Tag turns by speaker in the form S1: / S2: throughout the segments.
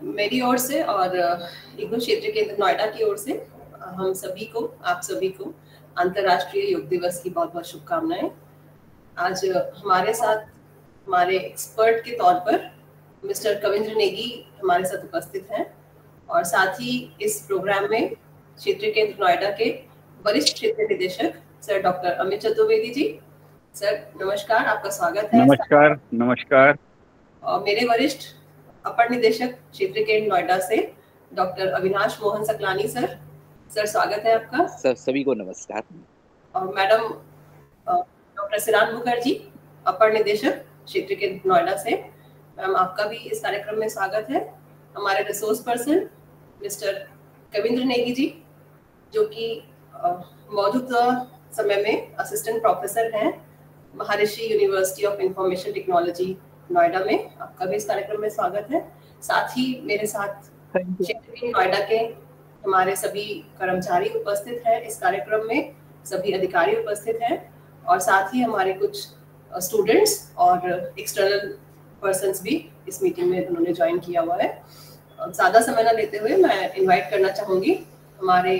S1: मेरी ओर से और इग्नू क्षेत्र केंद्र नोएडा की ओर से हम सभी को, आप सभी को अंतर्राष्ट्रीय योग दिवस की बहुत बहुत शुभकामनाएं। आज हमारे साथ हमारे एक्सपर्ट के तौर पर मिस्टर कविंद्र नेगी हमारे साथ उपस्थित हैं और साथ ही इस प्रोग्राम में क्षेत्र केंद्र नोएडा के वरिष्ठ क्षेत्र निदेशक सर डॉक्टर अमित चतुर्वेदी जी। सर नमस्कार, आपका स्वागत है।
S2: नमस्कार। नमस्कार।
S1: और मेरे वरिष्ठ अपर निदेशक क्षेत्र केंद्र नोएडा से doctor Avinash Mohan Saklani sir. Sir स्वागत है आपका।
S3: सभी को नमस्कार।
S1: और मैडम डॉक्टर सिरान मुखर्जी, अपर निदेशक क्षेत्र केंद्र नोएडा से। मैम आपका भी इस कार्यक्रम में स्वागत है। हमारे resource person mister Kavindra Negi ji, जो कि मौजूदा समय में असिस्टेंट प्रोफेसर हैं Maharshi university of information technology Noida में। आपका भी इस कार्यक्रम में स्वागत है। साथ ही मेरे साथ क्षेत्र नोएडा के हमारे सभी कर्मचारी उपस्थित हैं इस कार्यक्रम में, सभी अधिकारी उपस्थित हैं और साथ ही हमारे कुछ स्टूडेंट्स और एक्सटर्नल पर्सन्स भी इस मीटिंग में उन्होंने ज्वाइन किया हुआ है। ज़्यादा समय न लेते हुए मैं इनवाइट करना चाहूँगी हमारे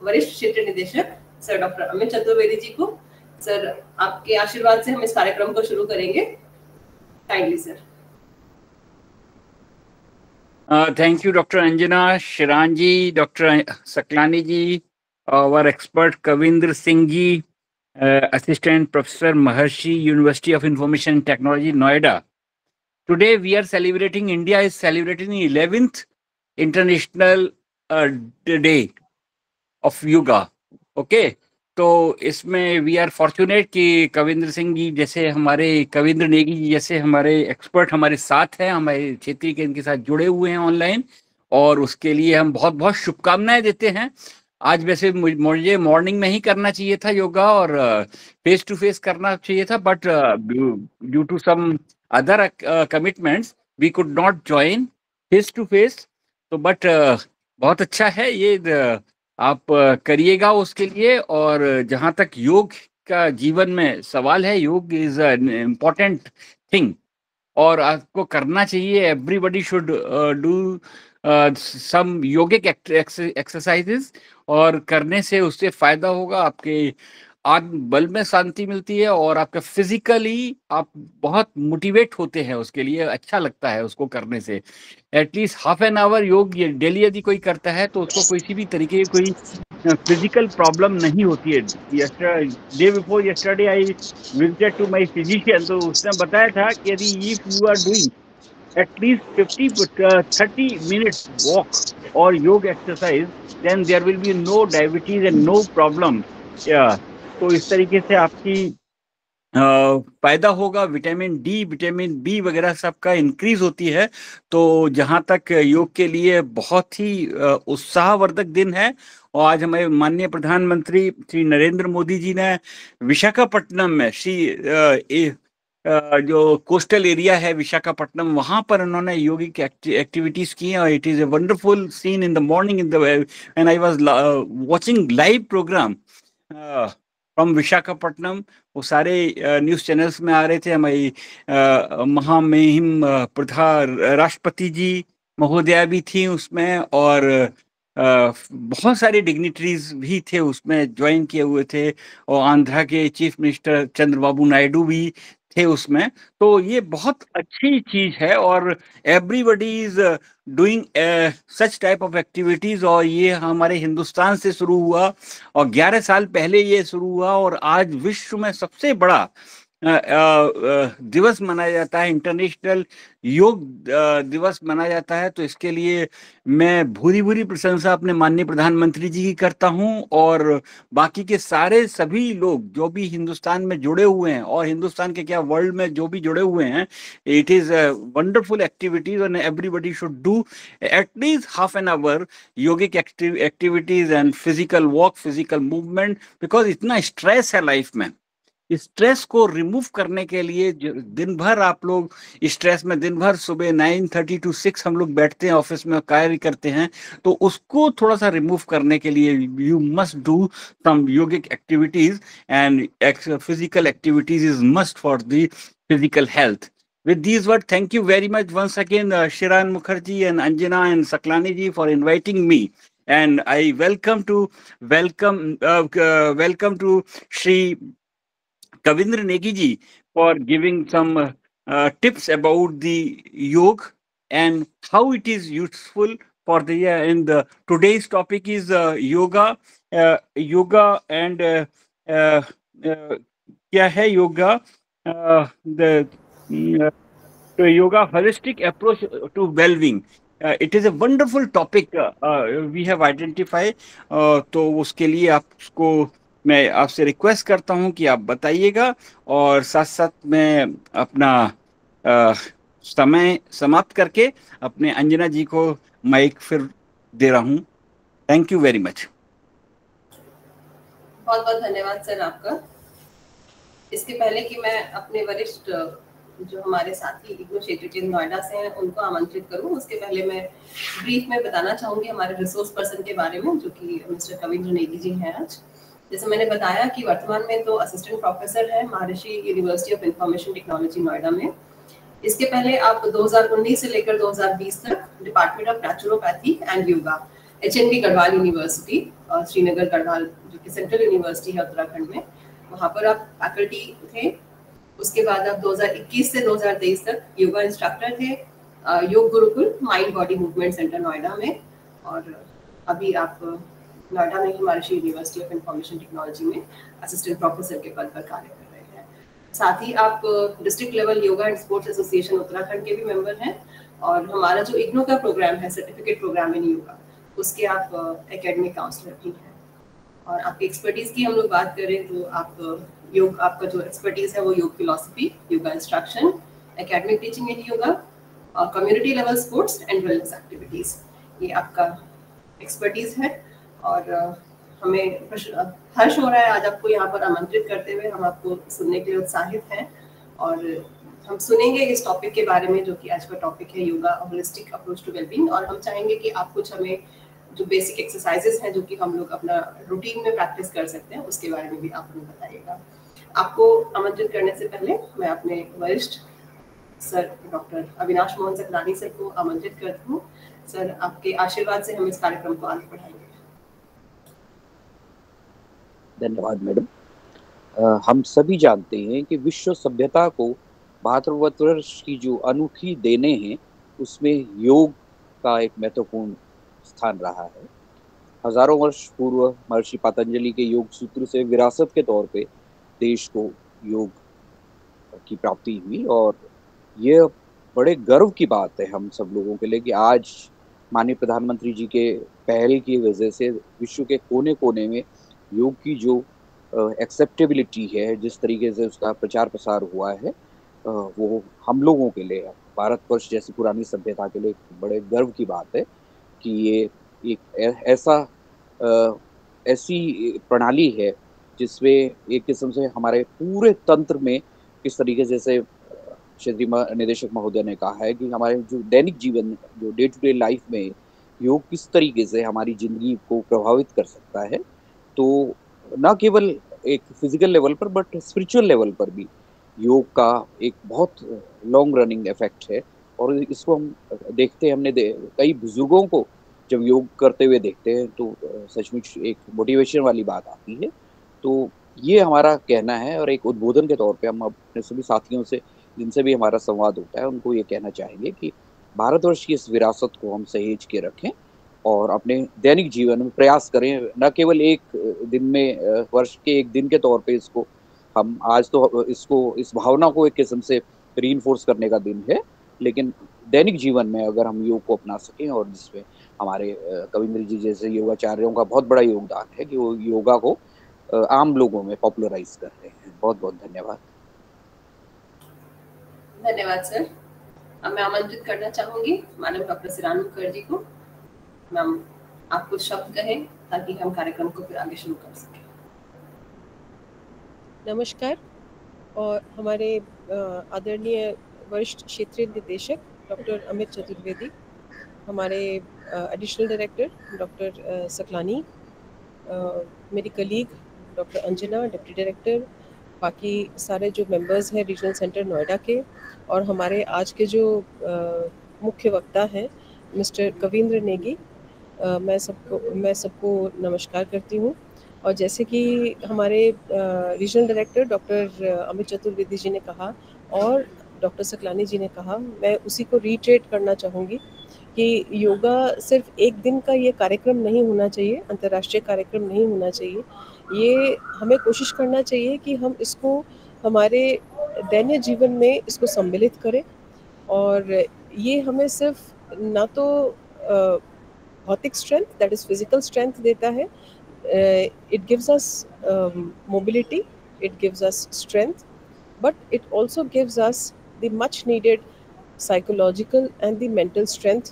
S1: वरिष्ठ क्षेत्र निदेशक सर डॉक्टर अमित चतुर्वेदी जी को। सर आपके आशीर्वाद से हम इस कार्यक्रम को शुरू करेंगे। Kindly sir.
S2: Thank you doctor Anjana, Shiran ji, doctor Saklani ji, our expert Kavindra Singh ji, assistant professor Maharishi University of Information Technology Noida. Today we are celebrating, India is celebrating the 11th International Day of Yoga. Okay, तो इसमें we are fortunate कि कविंद्र सिंह जी जैसे हमारे, कविंद्र नेगी जी जैसे हमारे expert हमारे साथ हैं, हमारे क्षेत्रीय केंद्र के साथ जुड़े हुए हैं ऑनलाइन, और उसके लिए हम बहुत बहुत शुभकामनाएं देते हैं। आज वैसे मुझे मॉर्निंग में ही करना चाहिए था योगा और फेस टू फेस करना चाहिए था, but due to some other commitments we could not join face to face. तो बट बहुत अच्छा है ये, आप करिएगा उसके लिए। और जहाँ तक योग का जीवन में सवाल है, योग इज एन इम्पॉर्टेंट थिंग और आपको करना चाहिए। Everybody should do some yogic exercises, और करने से उससे फायदा होगा, आपके आत्म बल में शांति मिलती है और आपका फिजिकली आप बहुत मोटिवेट होते हैं, उसके लिए अच्छा लगता है उसको करने से। एटलीस्ट हाफ एन आवर योग डेली यदि कोई करता है तो उसको किसी भी तरीके की कोई फिजिकल प्रॉब्लम नहीं होती है। Day before yesterday I visited to my physician, तो उसने बताया था कि यदि if you are doing at least 30 minutes walk or yoga exercise, then there will be no diabetes and no problem. तो इस तरीके से आपकी पैदा होगा, विटामिन डी, विटामिन बी वगैरह सबका इंक्रीज होती है। तो जहाँ तक योग के लिए बहुत ही उत्साहवर्धक दिन है। और आज हमारे माननीय प्रधानमंत्री श्री नरेंद्र मोदी जी ने विशाखापट्टनम में जो कोस्टल एरिया है विशाखापट्टनम, वहां पर उन्होंने योगिक एक्टिविटीज की हैं और it is a wonderful scene in the morning in the when I was watching live program from Visakhapatnam. वो सारे न्यूज़ चैनल्स में आ रहे थे। हमारी महामहिम राष्ट्रपति जी महोदया भी थी उसमें, और बहुत सारे डिग्निटरीज भी थे उसमें, ज्वाइन किए हुए थे, और आंध्रा के चीफ मिनिस्टर चंद्रबाबू नायडू भी थे उसमें। तो ये बहुत अच्छी चीज है और everybody is doing such type of activities. और ये हमारे हिंदुस्तान से शुरू हुआ और 11 साल पहले ये शुरू हुआ, और आज विश्व में सबसे बड़ा दिवस मनाया जाता है, इंटरनेशनल योग दिवस मनाया जाता है। तो इसके लिए मैं भूरी भूरी प्रशंसा अपने माननीय प्रधानमंत्री जी की करता हूं और बाकी के सारे सभी लोग जो भी हिंदुस्तान में जुड़े हुए हैं, और हिंदुस्तान के क्या वर्ल्ड में जो भी जुड़े हुए हैं। It is wonderful activities and everybody should do at least half an hour yogic activities and physical walk, physical movement, because इतना स्ट्रेस है लाइफ में। स्ट्रेस को रिमूव करने के लिए दिन भर आप लोग स्ट्रेस में, दिन भर सुबह 9:30 to 6 हम लोग बैठते हैं ऑफिस में, कार्य करते हैं, तो उसको थोड़ा सा रिमूव करने के लिए you must do some yogic activities and physical activities is must for the physical health. With these words, thank you very much once again, Shiran Mukherjee and Anjana and Saklani ji for inviting me. And I welcome to Shri Kavindra Negi ji for giving some tips about the yoga and how it is useful for the and today's topic is yoga and uh, क्या है yoga the yoga holistic approach to well-being. It is a wonderful topic we have identified. तो उसके लिए आपको मैं आपसे request करता हूं कि आप बताइएगा और साथ साथ मैं अपना समय समाप्त करके अपने अंजना जी को माइक फिर दे रहा हूं. Thank you very much.
S1: बहुत बहुत धन्यवाद सर आपका. इसके पहले कि मैं अपने वरिष्ठ जो हमारे साथी इग्नू क्षेत्र के नोएडा से हैं उनको आमंत्रित करूं, उसके पहले मैं ब्रीफ में बताना चाहूंगी हमारे रिसोर्स पर्सन के बारे में, जो कि मिस्टर कविंद्र नेगी जी हैं. आज जैसे मैंने बताया कि वर्तमान में तो असिस्टेंट प्रोफेसर है महर्षि university of information technology Noida में. इसके पहले आप 2019 से लेकर 2020 तक department of naturopathy and yoga HNB Garhwal university Srinagar Garhwal जो कि सेंट्रल यूनिवर्सिटी है उत्तराखंड में, वहाँ पर आप फैकल्टी थे. उसके बाद आप 2021 से 2023 तक योगा इंस्ट्रक्टर थे योग Gurukul mind body movement centre Noida में, और अभी आप नोएडा में महर्षि यूनिवर्सिटी ऑफ इंफॉर्मेशन टेक्नोलॉजी में असिस्टेंट प्रोफेसर के पद पर कार्य कर रहे हैं. साथ ही आप district level yoga and sports association Uttarakhand के भी मेंबर हैं, और हमारा जो इग्नू का प्रोग्राम है सर्टिफिकेट प्रोग्राम इन योगा, उसके आप एकेडमिक काउंसलर भी हैं. और आपकी एक्सपर्टीज की हम लोग बात करें तो आप योग, आपका जो एक्सपर्टीज है वो योग philosophy, yoga instruction, academic teaching in yoga और community level sports and wellness activities, ये आपका एक्सपर्टीज है. और हमें हर्ष हो रहा है आज आपको यहाँ पर आमंत्रित करते हुए. हम आपको सुनने के लिए उत्साहित हैं और हम सुनेंगे इस टॉपिक के बारे में जो कि आज का टॉपिक है yoga holistic approach to wellbeing. और हम चाहेंगे कि आप कुछ हमें जो बेसिक एक्सरसाइजेस हैं जो कि हम लोग अपना रूटीन में प्रैक्टिस कर सकते हैं उसके बारे में भी आप हमें बताइएगा. आपको आमंत्रित करने से पहले मैं अपने वरिष्ठ sir doctor Avinash Mohan Saklani sir को आमंत्रित करती हूँ. सर आपके आशीर्वाद से हम इस कार्यक्रम को आगे बढ़ाएंगे.
S3: धन्यवाद मैडम. हम सभी जानते हैं कि विश्व सभ्यता को भारतवर्ष की जो अनूठी देने हैं उसमें योग का एक महत्वपूर्ण स्थान रहा है. हजारों वर्ष पूर्व महर्षि पतंजलि के योग सूत्र से विरासत के तौर पे देश को योग की प्राप्ति हुई, और ये बड़े गर्व की बात है हम सब लोगों के लिए कि आज माननीय प्रधानमंत्री जी के पहल की वजह से विश्व के कोने कोने में योग की जो एक्सेप्टेबिलिटी है, जिस तरीके से उसका प्रचार प्रसार हुआ है, वो हम लोगों के लिए, भारतवर्ष जैसी पुरानी सभ्यता के लिए बड़े गर्व की बात है कि ये एक ऐसी प्रणाली है जिसमें एक किस्म से हमारे पूरे तंत्र में किस तरीके से क्षेत्रीय निदेशक महोदय ने कहा है कि हमारे जो दैनिक जीवन, जो डे टू डे लाइफ में योग किस तरीके से हमारी जिंदगी को प्रभावित कर सकता है. तो न केवल एक फिजिकल लेवल पर बट स्पिरिचुअल लेवल पर भी योग का एक बहुत लॉन्ग रनिंग इफेक्ट है. और इसको हम देखते हैं, हमने कई बुजुर्गों को जब योग करते हुए देखते हैं तो सचमुच एक मोटिवेशन वाली बात आती है. तो ये हमारा कहना है, और एक उद्बोधन के तौर पे हम अपने सभी साथियों से जिनसे भी हमारा संवाद होता है उनको ये कहना चाहेंगे कि भारतवर्ष की इस विरासत को हम सहेज के रखें और अपने दैनिक जीवन में प्रयास करें. न केवल एक दिन में, वर्ष के एक दिन के तौर पे इसको हम आज तो इस भावना को एक किस्म से रीइंफोर्स करने का दिन है, लेकिन दैनिक जीवन में अगर हम योग को अपना सकें, और जिसमें हमारे कविंद्र जी जैसे योगाचार्यों का बहुत बड़ा योगदान है कि वो योगा को आम लोगों में पॉपुलराइज कर रहे हैं. बहुत बहुत धन्यवाद.
S1: धन्यवाद सर. अब मैं आमंत्रित करना चाहूंगी मैडम डॉक्टर शिरान मुखर्जी को. मैम आप कुछ शब्द कहें ताकि हम कार्यक्रम को फिर आगे शुरू कर सकें.
S4: नमस्कार. और हमारे आदरणीय वरिष्ठ क्षेत्रीय निदेशक डॉक्टर अमित चतुर्वेदी, हमारे एडिशनल डायरेक्टर डॉक्टर सकलानी, मेरी colleague doctor Anjana deputy director, बाकी सारे जो मेंबर्स हैं रीजनल सेंटर नोएडा के, और हमारे आज के जो मुख्य वक्ता हैं मिस्टर कविंद्र नेगी, मैं सबको नमस्कार करती हूँ। और जैसे कि हमारे regional director doctor Amit Chaturvedi ji ने कहा और डॉक्टर सकलानी जी ने कहा, मैं उसी को रीट्रेट करना चाहूँगी कि योगा सिर्फ एक दिन का ये कार्यक्रम नहीं होना चाहिए, अंतर्राष्ट्रीय कार्यक्रम नहीं होना चाहिए। ये हमें कोशिश करना चाहिए कि हम इसको हमारे दैनिक जीवन में इसको सम्मिलित करें, और ये हमें सिर्फ ना तो भौतिक strength, that is physical strength देता है, it gives us mobility, it gives us strength, but it also gives us the much needed psychological and the mental strength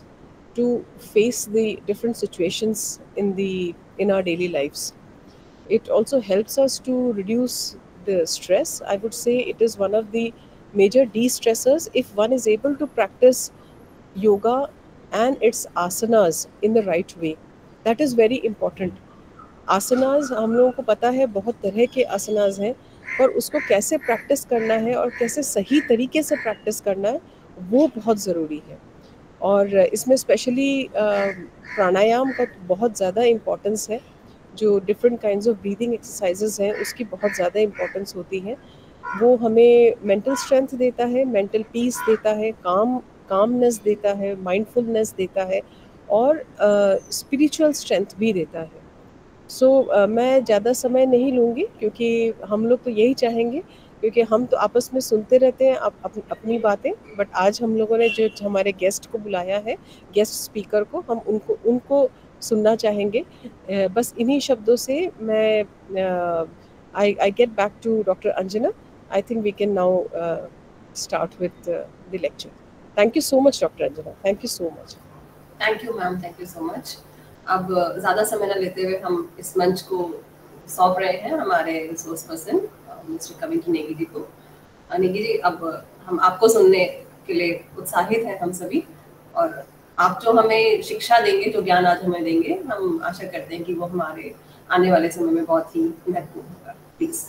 S4: to face the different situations in our daily lives. It also helps us to reduce the stress. I would say it is one of the major de-stressors if one is able to practice yoga and its asanas in the right way. That is very important. Asanas हम लोगों को पता है बहुत तरह के आसनाज हैं, पर उसको कैसे प्रैक्टिस करना है और कैसे सही तरीके से प्रैक्टिस करना है वो बहुत ज़रूरी है। और इसमें स्पेशली प्राणायाम का बहुत ज़्यादा इम्पोर्टेंस है। जो different kinds of breathing exercises हैं उसकी बहुत ज़्यादा इम्पोर्टेंस होती है। वो हमें मेंटल स्ट्रेंथ देता है, मेंटल पीस देता है, कामनेस देता है, माइंडफुलनेस देता है, और स्पिरिचुअल स्ट्रेंथ भी देता है। मैं ज़्यादा समय नहीं लूँगी क्योंकि हम लोग तो यही चाहेंगे, क्योंकि हम तो आपस में सुनते रहते हैं अपनी बातें, बट आज हम लोगों ने जो हमारे गेस्ट को बुलाया है, गेस्ट स्पीकर को, हम उनको सुनना चाहेंगे। बस इन्हीं शब्दों से मैं I get back to doctor Anjana. I think we can now start with the lecture. Thank you so much doctor Anjana, thank you so much.
S1: Thank you ma'am, thank you so much. अब ज़्यादा समय न लेते हुए हम इस मंच को सौंप रहे हैं हमारे resource person mister Kavindra Negi ji को। नेगी जी, अब हम आपको सुनने के लिए उत्साहित हैं हम सभी, और आप जो हमें शिक्षा देंगे, जो ज्ञान आज हमें देंगे, हम आशा करते हैं कि वो हमारे आने वाले समय में बहुत ही महत्वपूर्ण होगा। Please.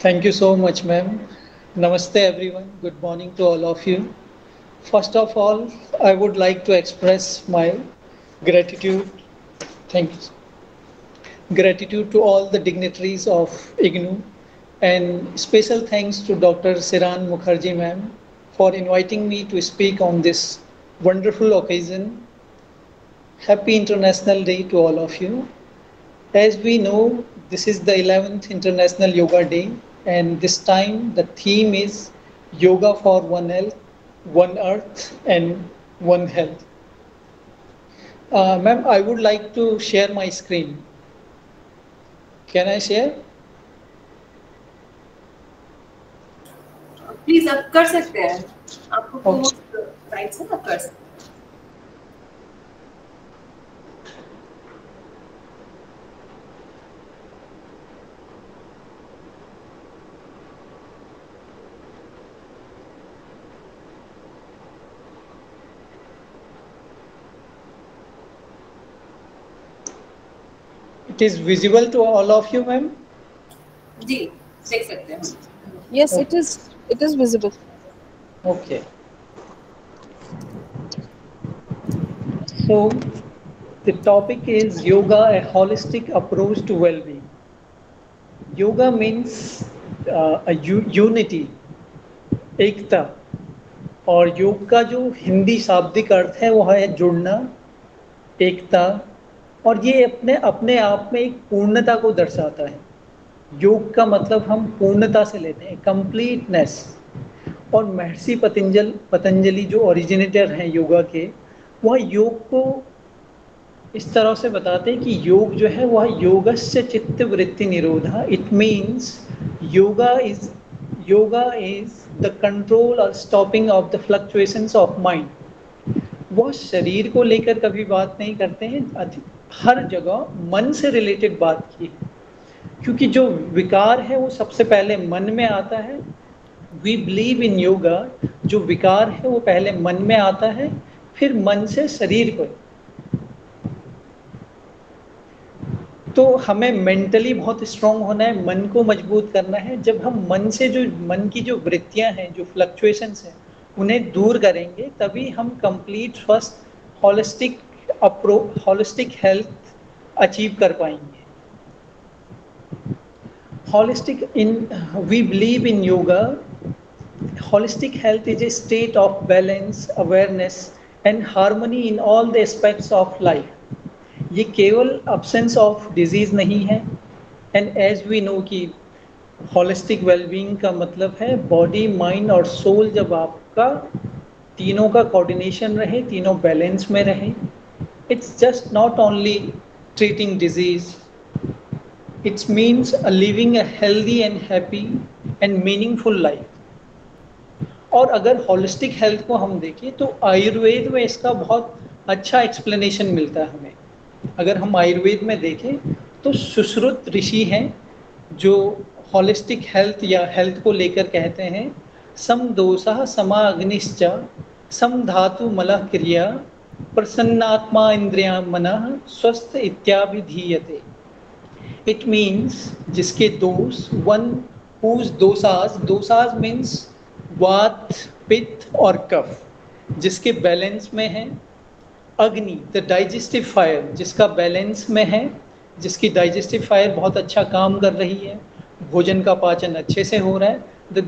S5: Thank you so much ma'am. नमस्ते everyone, good morning to all of you. First of all, I would like to express my gratitude. Thank you. Gratitude to all the dignitaries of IGNOU, and special thanks to Dr. Shiran Mukherjee ma'am for inviting me to speak on this wonderful occasion. Happy International Day to all of you. As we know, this is the 11th International Yoga Day, and this time the theme is Yoga for One Health, One Earth and One Health. Ma'am, I would like to share my screen. Can I share?
S1: Please आप कर सकते हैं, आपको right से आप कर सकते हैं।
S5: It is visible to all of you, ma'am?
S1: जी, देख सकते हैं।
S4: Yes, okay. It is visible.
S5: Okay. So the topic is yoga, a holistic approach to well-being. Yoga means a unity, एकता, और योग का जो हिंदी शाब्दिक अर्थ है वो है जुड़ना, एकता, और ये अपने आप में एक पूर्णता को दर्शाता है। योग का मतलब हम पूर्णता से लेते हैं, कंप्लीटनेस। और महर्षि पतंजलि जो ओरिजिनेटर हैं योगा के, वह योग को इस तरह से बताते हैं कि योग जो है वह योगस्य चित्त वृत्ति निरोधा। It means yoga is the control और stopping of the fluctuations of mind. वह शरीर को लेकर कभी बात नहीं करते हैं, हर जगह मन से रिलेटेड बात की, क्योंकि जो विकार है वो सबसे पहले मन में आता है। वी बिलीव इन योगा, जो विकार है वो पहले मन में आता है, फिर मन से शरीर को। तो हमें मेंटली बहुत स्ट्रांग होना है, मन को मजबूत करना है। जब हम मन से जो मन की जो वृत्तियां हैं, जो फ्लक्चुएशंस हैं, उन्हें दूर करेंगे, तभी हम कंप्लीट स्वस्थ होलिस्टिक हेल्थ अचीव कर पाएंगे। We believe in yoga. Holistic health is a state of balance, awareness and harmony in all the aspects of life. ये केवल absence of disease नहीं है। And as we know कि holistic well-being का मतलब है body, mind और soul जब आपका तीनों का coordination रहे, तीनों balance में रहे, it's just not only treating disease, it means living a healthy and happy and meaningful life. और अगर होलिस्टिक हेल्थ को हम देखें तो आयुर्वेद में इसका बहुत अच्छा एक्सप्लेनेशन मिलता है हमें। अगर हम आयुर्वेद में देखें तो सुश्रुत ऋषि हैं जो होलिस्टिक हेल्थ या हेल्थ को लेकर कहते हैं, सम दोषः समा अग्निश्च सम धातु मलः क्रिया प्रसन्नात्मा इंद्रिया मनः स्वस्थ इत्याभिधीयते। इट मीन्स जिसके दोष, वन हुज दोषास मीन्स वात, पित्त और कफ, जिसके बैलेंस में है। अग्नि, द डाइजेस्टिव फायर, जिसका बैलेंस में है, जिसकी डाइजेस्टिव फायर बहुत अच्छा काम कर रही है, भोजन का पाचन अच्छे से हो रहा है। The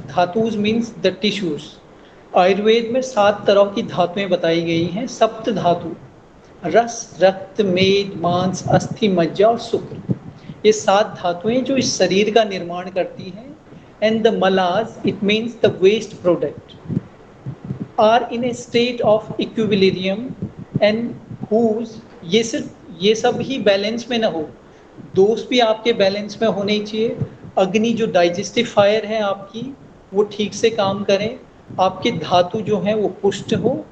S5: धातुज means the tissues. Ayurveda में 7 तरह की धातुएं बताई गई हैं। सप्त धातु, रस, रक्त, मेद, मांस, अस्थि, मज्जा और शुक्र, ये 7 धातुएं जो इस शरीर का निर्माण करती हैं। And the malas, it means the waste product, are in a state of equilibrium and whose ये सब ही बैलेंस में ना हो, दोष भी आपके बैलेंस में होने चाहिए। अग्नि जो डाइजेस्टिव फायर है आपकी, वो ठीक से काम करे, आपके धातु जो है वो पुष्ट हो,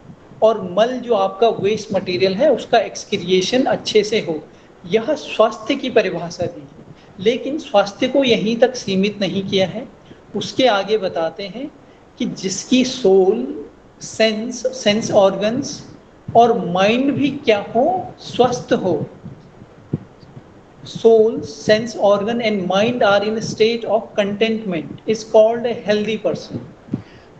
S5: और मल जो आपका वेस्ट मटेरियल है उसका एक्सक्रिएशन अच्छे से हो। यह स्वास्थ्य की परिभाषा दी है, लेकिन स्वास्थ्य को यहीं तक सीमित नहीं किया है। उसके आगे बताते हैं कि जिसकी सोल, सेंस ऑर्गन्स और माइंड भी क्या हो, स्वस्थ हो। Soul, sense organ and mind are in state of contentment, is called a healthy person.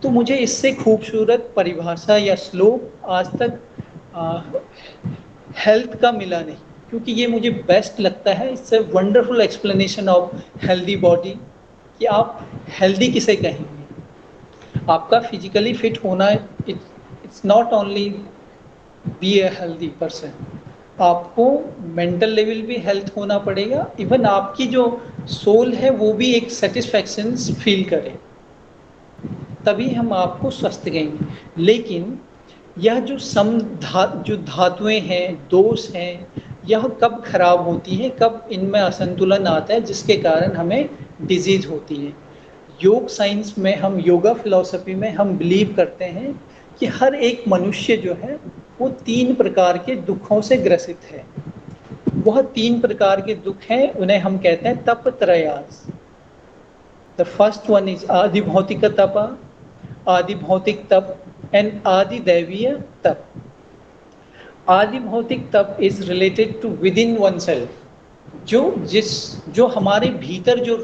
S5: तो मुझे इससे खूबसूरत परिभाषा या श्लोक आज तक हेल्थ का मिला नहीं, क्योंकि ये मुझे बेस्ट लगता है। It's a wonderful explanation of healthy body, कि आप हेल्दी किसे कहेंगे। आपका फिजिकली फिट होना, it's not only be a healthy person, आपको मेंटल लेवल भी हेल्थ होना पड़ेगा। इवन आपकी जो सोल है वो भी एक सेटिस्फैक्शन फील करे, तभी हम आपको स्वस्थ कहेंगे। लेकिन यह जो धातुएं हैं, दोष हैं, यह कब खराब होती हैं, कब इनमें असंतुलन आता है, जिसके कारण हमें डिजीज होती है। योग साइंस में, हम योगा फिलॉसफी में हम बिलीव करते हैं कि हर एक मनुष्य जो है वो 3 प्रकार के दुखों से ग्रसित है। वह 3 प्रकार के दुख हैं, उन्हें हम कहते हैं तप त्रयास। द फर्स्ट वन इज आदि भौतिक तप, आदि भौतिक तप एंड आदि दैवीय तप। आदि भौतिक तप is related to within oneself, जो हमारे भीतर जो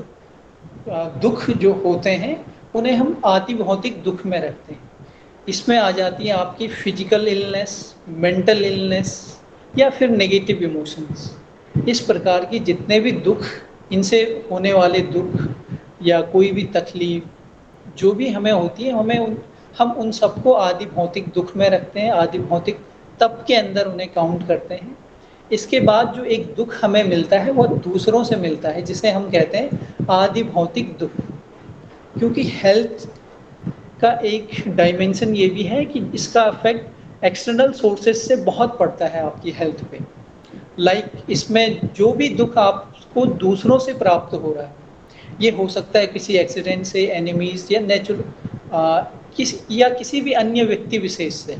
S5: दुख जो होते हैं उन्हें हम आदि भौतिक दुख में रखते हैं। इसमें आ जाती है आपकी फिजिकल इलनेस, मेंटल इलनेस या फिर नेगेटिव इमोशंस। इस प्रकार की जितने भी दुख, इनसे होने वाले दुख या कोई भी तकलीफ जो भी हमें होती है, हम उन सबको आदि भौतिक दुख में रखते हैं, आदि भौतिक तप के अंदर उन्हें काउंट करते हैं। इसके बाद जो एक दुख हमें मिलता है वो दूसरों से मिलता है, जिसे हम कहते हैं आदि भौतिक दुख। क्योंकि हेल्थ का एक डायमेंशन ये भी है कि इसका इफेक्ट एक्सटर्नल सोर्सेस से बहुत पड़ता है आपकी हेल्थ पे। इसमें जो भी दुख आपको दूसरों से प्राप्त हो रहा है, ये हो सकता है किसी एक्सीडेंट से, एनिमीज या किसी भी अन्य व्यक्ति विशेष से।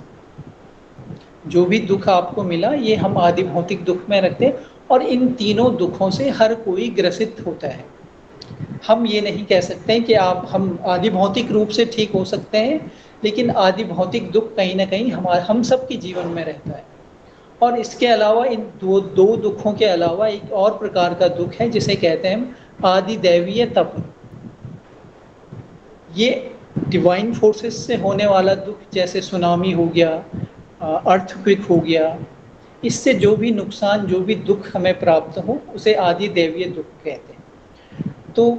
S5: जो भी दुख आपको मिला, ये हम आदि भौतिक दुख में रखते हैं, और इन तीनों दुखों से हर कोई ग्रसित होता है। हम ये नहीं कह सकते कि हम आदि भौतिक रूप से ठीक हो सकते हैं, लेकिन आदि भौतिक दुख कहीं ना कहीं हम सबके जीवन में रहता है। और इसके अलावा इन दो दुखों के अलावा एक और प्रकार का दुख है जिसे कहते हैं हम आदिदैवीय तप। ये डिवाइन फोर्सेस से होने वाला दुख, जैसे सुनामी हो गया, अर्थक्वेक हो गया, इससे जो भी नुकसान, जो भी दुख हमें प्राप्त हो उसे आदिदैवीय दुख कहते हैं। तो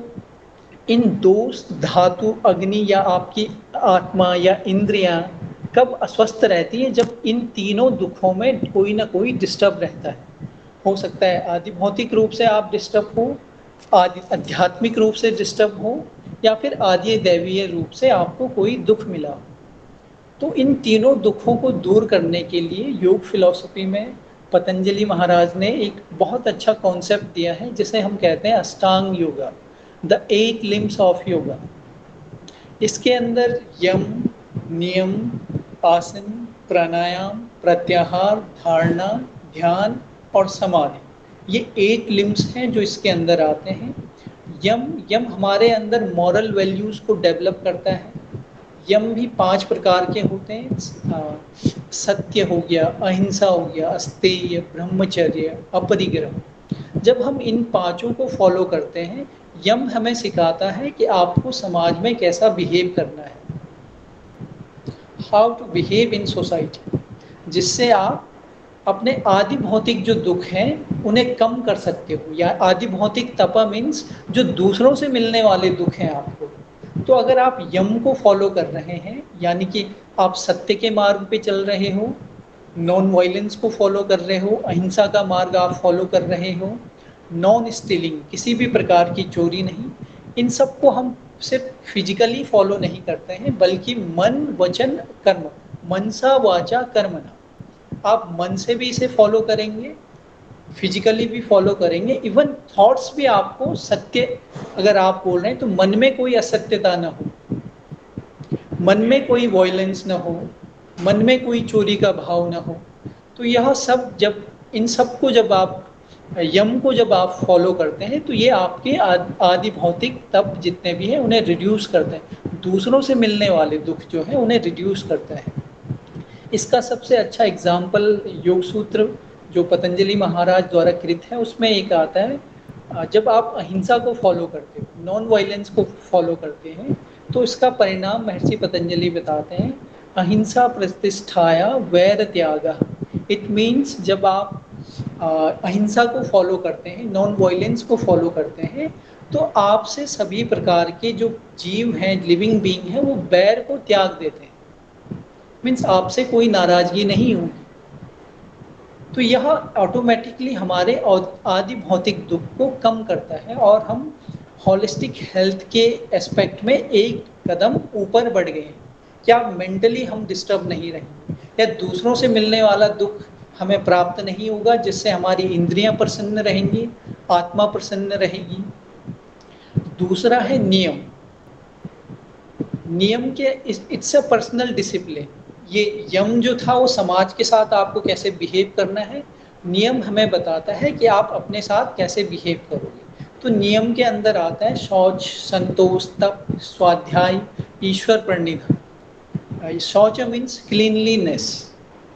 S5: इन दो धातु, अग्नि या आपकी आत्मा या इंद्रियां कब अस्वस्थ रहती हैं? जब इन तीनों दुखों में कोई ना कोई डिस्टर्ब रहता है। हो सकता है आदि भौतिक रूप से आप डिस्टर्ब हो, आदि आध्यात्मिक रूप से डिस्टर्ब हो, या फिर आदि दैवीय रूप से आपको कोई दुख मिला हो। तो इन तीनों दुखों को दूर करने के लिए योग फिलॉसफी में पतंजलि महाराज ने एक बहुत अच्छा कॉन्सेप्ट दिया है जिसे हम कहते हैं अष्टांग yoga, the 8 limbs of yoga. इसके अंदर यम, नियम, आसन, प्राणायाम, प्रत्याहार, धारणा, ध्यान और समाधि, ये 8 लिम्स हैं जो इसके अंदर आते हैं। यम हमारे अंदर मॉरल वैल्यूज को डेवलप करता है। यम भी 5 प्रकार के होते हैं। सत्य हो गया, अहिंसा हो गया, अस्तेय, ब्रह्मचर्य, अपरिग्रह। जब हम इन 5 को फॉलो करते हैं, यम हमें सिखाता है कि आपको समाज में कैसा बिहेव करना है, how to behave in society, जिससे आप अपने आदि भौतिक जो दुख हैं उन्हें कम कर सकते हो। या आदि भौतिक तपा मीन्स जो दूसरों से मिलने वाले दुख हैं आपको। तो अगर आप यम को फॉलो कर रहे हैं, यानी कि आप सत्य के मार्ग पे चल रहे हो, नॉन वायलेंस को फॉलो कर रहे हो, अहिंसा का मार्ग आप फॉलो कर रहे हो, नॉन स्टीलिंग, किसी भी प्रकार की चोरी नहीं, इन सब को हम सिर्फ फिजिकली फॉलो नहीं करते हैं बल्कि मन, वचन, कर्म, मनसा वाचा कर्मणा, आप मन से भी इसे फॉलो करेंगे, फिजिकली भी फॉलो करेंगे, इवन थॉट्स भी आपको सत्य, अगर आप बोल रहे हैं तो मन में कोई असत्यता ना हो, मन में कोई वॉयलेंस ना हो, मन में कोई चोरी का भाव ना हो। तो यह सब, जब इन सब को जब आप यम को जब आप फॉलो करते हैं तो ये आपके आदि भौतिक तप जितने भी हैं उन्हें रिड्यूस करते हैं, दूसरों से मिलने वाले दुख जो है उन्हें रिड्यूस करता है। इसका सबसे अच्छा एग्जाम्पल योग सूत्र जो पतंजलि महाराज द्वारा कृत है उसमें एक आता है, जब आप अहिंसा को फॉलो करते हो, नॉन वायलेंस को फॉलो करते हैं, तो इसका परिणाम महर्षि पतंजलि बताते हैं, अहिंसा प्रतिष्ठाया वैर त्यागा। इट मीन्स जब आप अहिंसा को फॉलो करते हैं, नॉन वायलेंस को फॉलो करते हैं, तो आपसे सभी प्रकार के जो जीव हैं, लिविंग बीइंग हैं, वो बैर को त्याग देते हैं। मीन्स आपसे कोई नाराजगी नहीं होगी। तो यह ऑटोमेटिकली हमारे आदि भौतिक दुख को कम करता है और हम होलिस्टिक हेल्थ के एस्पेक्ट में एक कदम ऊपर बढ़ गए हैं। क्या मेंटली हम डिस्टर्ब नहीं रहेंगे, या दूसरों से मिलने वाला दुख हमें प्राप्त नहीं होगा, जिससे हमारी इंद्रियां प्रसन्न रहेंगी, आत्मा प्रसन्न रहेगी। दूसरा है नियम। नियम के इट्स अ पर्सनल डिसिप्लिन। ये यम जो था वो समाज के साथ आपको कैसे बिहेव करना है, नियम हमें बताता है कि आप अपने साथ कैसे बिहेव करोगे। तो नियम के अंदर आता है शौच, संतोष, तप, स्वाध्याय, ईश्वर प्रणिधान। शौच मीन्स क्लीनलीनेस,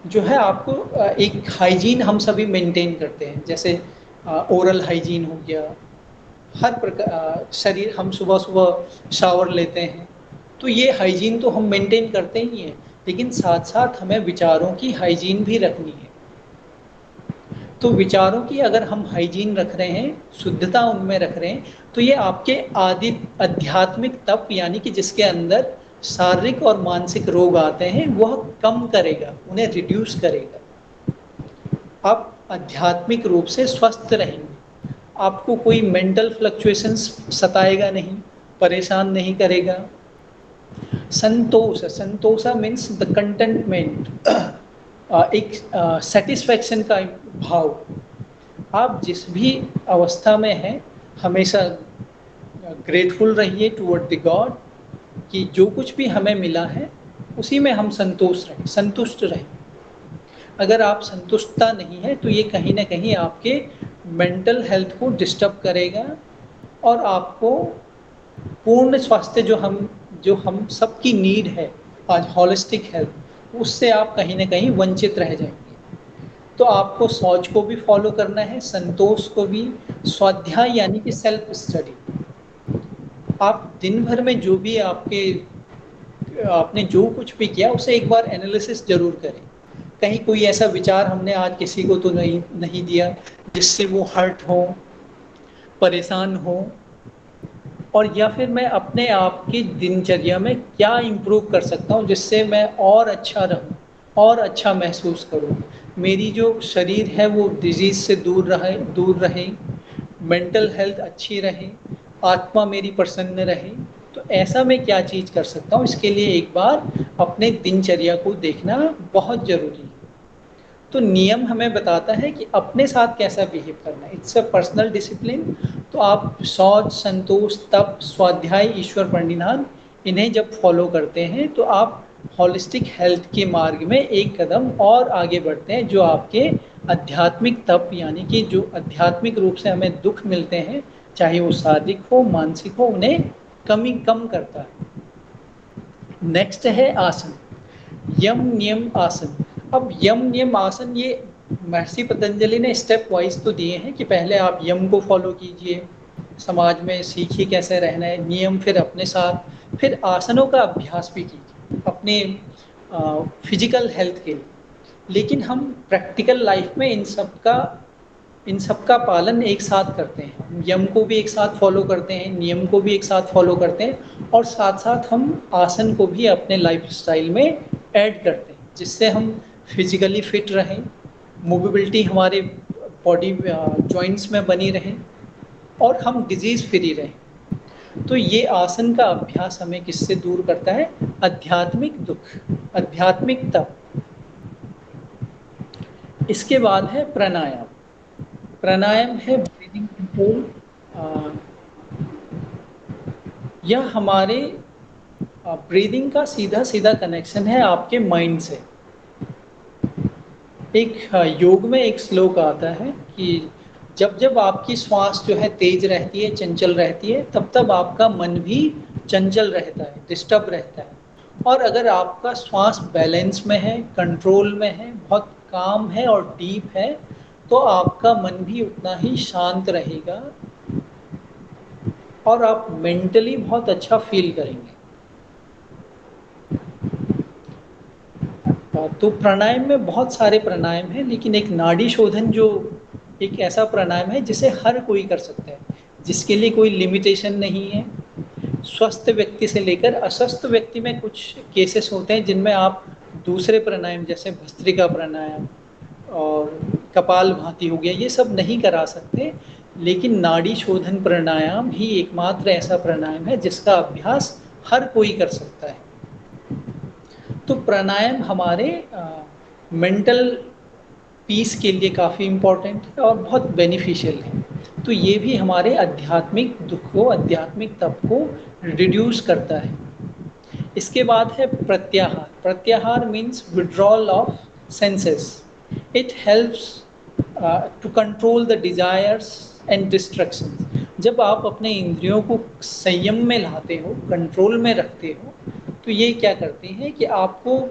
S5: जो है आपको एक हाइजीन हम सभी मेंटेन करते हैं, जैसे ओरल हाइजीन हो गया, हर प्रकार शरीर, हम सुबह सुबह शावर लेते हैं, तो ये हाइजीन तो हम मेंटेन करते ही हैं, लेकिन साथ साथ हमें विचारों की हाइजीन भी रखनी है। तो विचारों की अगर हम हाइजीन रख रहे हैं, शुद्धता उनमें रख रहे हैं, तो ये आपके आदि आध्यात्मिक तप, यानी कि जिसके अंदर शारीरिक और मानसिक रोग आते हैं, वह कम करेगा, उन्हें रिड्यूस करेगा। आप आध्यात्मिक रूप से स्वस्थ रहेंगे, आपको कोई मेंटल फ्लक्चुएशंस सताएगा नहीं, परेशान नहीं करेगा। संतोष, संतोषा मीन्स द कंटेंटमेंट, एक सेटिस्फैक्शन का भाव। आप जिस भी अवस्था में हैं हमेशा ग्रेटफुल रहिए टुवर्ड द गॉड, कि जो कुछ भी हमें मिला है उसी में हम संतुष्ट रहें। अगर आप संतुष्टता नहीं है तो ये कहीं ना कहीं आपके मेंटल हेल्थ को डिस्टर्ब करेगा और आपको पूर्ण स्वास्थ्य जो हम सबकी नीड है आज, होलिस्टिक हेल्थ, उससे आप कहीं ना कहीं वंचित रह जाएंगे। तो आपको शौच को भी फॉलो करना है, संतोष को भी, स्वाध्याय यानी कि सेल्फ स्टडी। आप दिन भर में जो भी आपने जो कुछ भी किया उसे एक बार एनालिसिस जरूर करें। कहीं कोई ऐसा विचार हमने आज किसी को तो नहीं दिया जिससे वो हर्ट हो, परेशान हो, और या फिर मैं अपने आप की दिनचर्या में क्या इम्प्रूव कर सकता हूँ जिससे मैं और अच्छा रहूँ और अच्छा महसूस करूँ, मेरी जो शरीर है वो डिजीज़ से दूर रहे, मेंटल हेल्थ अच्छी रहे, आत्मा मेरी प्रसन्न रहे। तो ऐसा मैं क्या चीज़ कर सकता हूँ, इसके लिए एक बार अपने दिनचर्या को देखना बहुत ज़रूरी है। तो नियम हमें बताता है कि अपने साथ कैसा बिहेव करना है, इट्स अ पर्सनल डिसिप्लिन। तो आप शौच, संतोष, तप, स्वाध्याय, ईश्वर प्रणिधान, इन्हें जब फॉलो करते हैं तो आप हॉलिस्टिक हेल्थ के मार्ग में एक कदम और आगे बढ़ते हैं, जो आपके आध्यात्मिक तप यानी कि जो आध्यात्मिक रूप से हमें दुख मिलते हैं, चाहे वो शारीरिक हो, मानसिक हो, उन्हें कम करता है। नेक्स्ट है आसन, यम नियम आसन। अब यम नियम आसन ये महर्षि पतंजलि ने स्टेप वाइज तो दिए हैं कि पहले आप यम को फॉलो कीजिए, समाज में सीखिए कैसे रहना है, नियम फिर अपने साथ, फिर आसनों का अभ्यास भी कीजिए अपने फिजिकल हेल्थ के लिए। लेकिन हम प्रैक्टिकल लाइफ में इन सब का पालन एक साथ करते हैं, यम को भी एक साथ फॉलो करते हैं, नियम को भी एक साथ फॉलो करते हैं, और साथ साथ हम आसन को भी अपने लाइफस्टाइल में ऐड करते हैं, जिससे हम फिजिकली फिट रहें, मोबिलिटी हमारे बॉडी जॉइंट्स में बनी रहे और हम डिजीज़ फ्री रहें। तो ये आसन का अभ्यास हमें किससे दूर करता है? आध्यात्मिक दुख, आध्यात्मिक तप। इसके बाद है प्राणायाम। प्राणायाम है ब्रीदिंग कंट्रोल। यह हमारे ब्रीदिंग का सीधा कनेक्शन है आपके माइंड से। एक योग में एक श्लोक आता है कि जब आपकी श्वास जो है तेज रहती है, चंचल रहती है, तब आपका मन भी चंचल रहता है, डिस्टर्ब रहता है। और अगर आपका श्वास बैलेंस में है, कंट्रोल में है, बहुत काम है और डीप है, तो आपका मन भी उतना ही शांत रहेगा और आप मेंटली बहुत अच्छा फील करेंगे। तो प्राणायाम में बहुत सारे प्राणायाम हैं, लेकिन एक नाड़ी शोधन जो एक ऐसा प्राणायाम है जिसे हर कोई कर सकता है, जिसके लिए कोई लिमिटेशन नहीं है। स्वस्थ व्यक्ति से लेकर अस्वस्थ व्यक्ति में कुछ केसेस होते हैं जिनमें आप दूसरे प्राणायाम जैसे भस्त्रिका प्राणायाम और कपालभाति हो गया, ये सब नहीं करा सकते, लेकिन नाड़ी शोधन प्राणायाम ही एकमात्र ऐसा प्राणायाम है जिसका अभ्यास हर कोई कर सकता है। तो प्राणायाम हमारे मेंटल पीस के लिए काफ़ी इम्पोर्टेंट है और बहुत बेनिफिशियल है। तो ये भी हमारे आध्यात्मिक दुख को, आध्यात्मिक तप को रिड्यूस करता है। इसके बाद है प्रत्याहार। Pratyahara means withdrawal of senses. It helps to control the desires and distractions. जब आप अपने इंद्रियों को संयम में लाते हो, कंट्रोल में रखते हो, तो ये क्या करते हैं कि आपको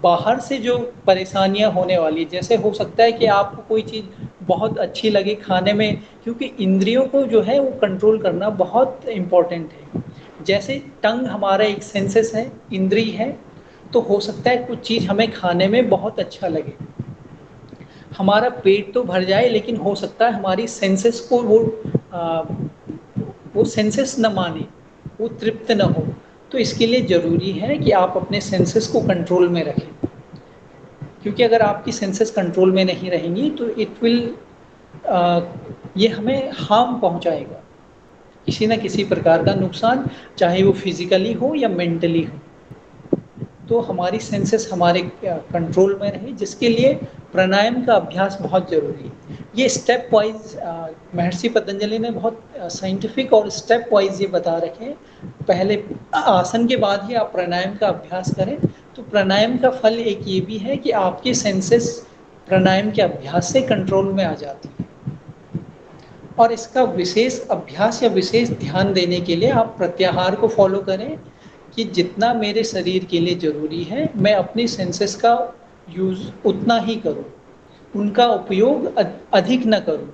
S5: बाहर से जो परेशानियां होने वाली, जैसे हो सकता है कि आपको कोई चीज़ बहुत अच्छी लगे खाने में, क्योंकि इंद्रियों को जो है वो कंट्रोल करना बहुत इम्पोर्टेंट है। जैसे टंग हमारा एक सेंसेस है, इंद्रिय है, तो हो सकता है कुछ चीज़ हमें खाने में बहुत अच्छा लगे, हमारा पेट तो भर जाए, लेकिन हो सकता है हमारी सेंसेस को वो सेंसेस न माने, वो तृप्त न हो। तो इसके लिए ज़रूरी है कि आप अपने सेंसेस को कंट्रोल में रखें, क्योंकि अगर आपकी सेंसेस कंट्रोल में नहीं रहेंगी तो इट विल ये हमें हार्म पहुंचाएगा, किसी न किसी प्रकार का नुकसान, चाहे वो फिजिकली हो या मेंटली हो। तो हमारी सेंसेस हमारे कंट्रोल में रहे, जिसके लिए प्राणायाम का अभ्यास बहुत ज़रूरी है। ये स्टेप वाइज महर्षि पतंजलि ने बहुत साइंटिफिक और स्टेप वाइज ये बता रखे हैं। पहले आसन के बाद ही आप प्राणायाम का अभ्यास करें। तो प्राणायाम का फल एक ये भी है कि आपकी सेंसेस प्राणायाम के अभ्यास से कंट्रोल में आ जाती है। और इसका विशेष अभ्यास या विशेष ध्यान देने के लिए आप प्रत्याहार को फॉलो करें कि जितना मेरे शरीर के लिए ज़रूरी है मैं अपनी सेंसेस का यूज़ उतना ही करूं। उनका उपयोग अधिक न करो।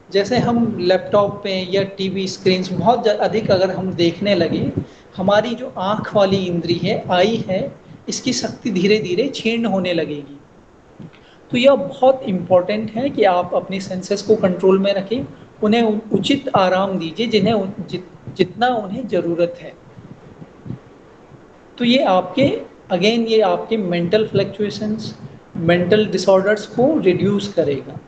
S5: जैसे हम लैपटॉप पे या टीवी स्क्रीन बहुत अधिक अगर हम देखने लगे, हमारी जो आँख वाली इंद्री है, आई है, इसकी शक्ति धीरे धीरे क्षीण होने लगेगी। तो यह बहुत इम्पॉर्टेंट है कि आप अपनी सेंसेस को कंट्रोल में रखें, उन्हें उचित आराम दीजिए जितना उन्हें ज़रूरत है। तो ये आपके मेंटल फ्लक्चुएशंस, मेंटल डिसऑर्डर्स को रिड्यूस करेगा।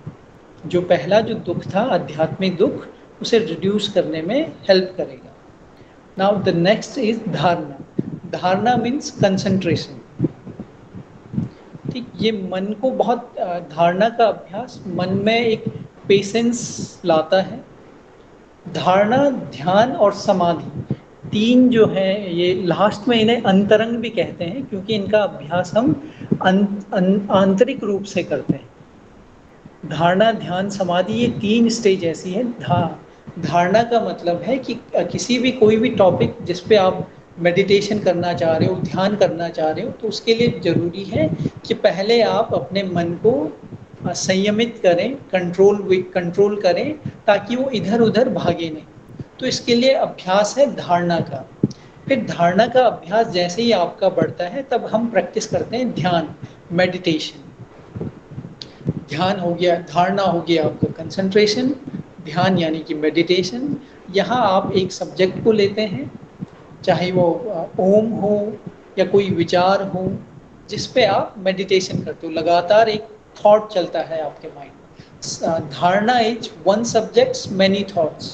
S5: जो पहला जो दुख था, आध्यात्मिक दुख, उसे रिड्यूस करने में हेल्प करेगा। नाउ द नेक्स्ट इज धारणा। धारणा मीन्स कंसंट्रेशन। ठीक, ये मन को बहुत धारणा का अभ्यास मन में एक पेशेंस लाता है। धारणा, ध्यान और समाधि, तीन जो है, ये लास्ट में इन्हें अंतरंग भी कहते हैं, क्योंकि इनका अभ्यास हम आंतरिक रूप से करते हैं। धारणा, ध्यान, समाधि, ये तीन स्टेज ऐसी है। धारणा का मतलब है कि किसी भी कोई भी टॉपिक जिस पे आप मेडिटेशन करना चाह रहे हो, ध्यान करना चाह रहे हो, तो उसके लिए ज़रूरी है कि पहले आप अपने मन को संयमित करें, कंट्रोल करें, ताकि वो इधर उधर भागे नहीं। तो इसके लिए अभ्यास है धारणा का। फिर धारणा का अभ्यास जैसे ही आपका बढ़ता है, तब हम प्रैक्टिस करते हैं ध्यान, मेडिटेशन। ध्यान हो गया, धारणा हो गया आपका कंसंट्रेशन, ध्यान यानी कि मेडिटेशन। यहाँ आप एक सब्जेक्ट को लेते हैं, चाहे वो ओम हो या कोई विचार हो, जिस पे आप मेडिटेशन करते हो, लगातार एक थॉट चलता है आपके माइंड में। धारणा is one subjects many thoughts.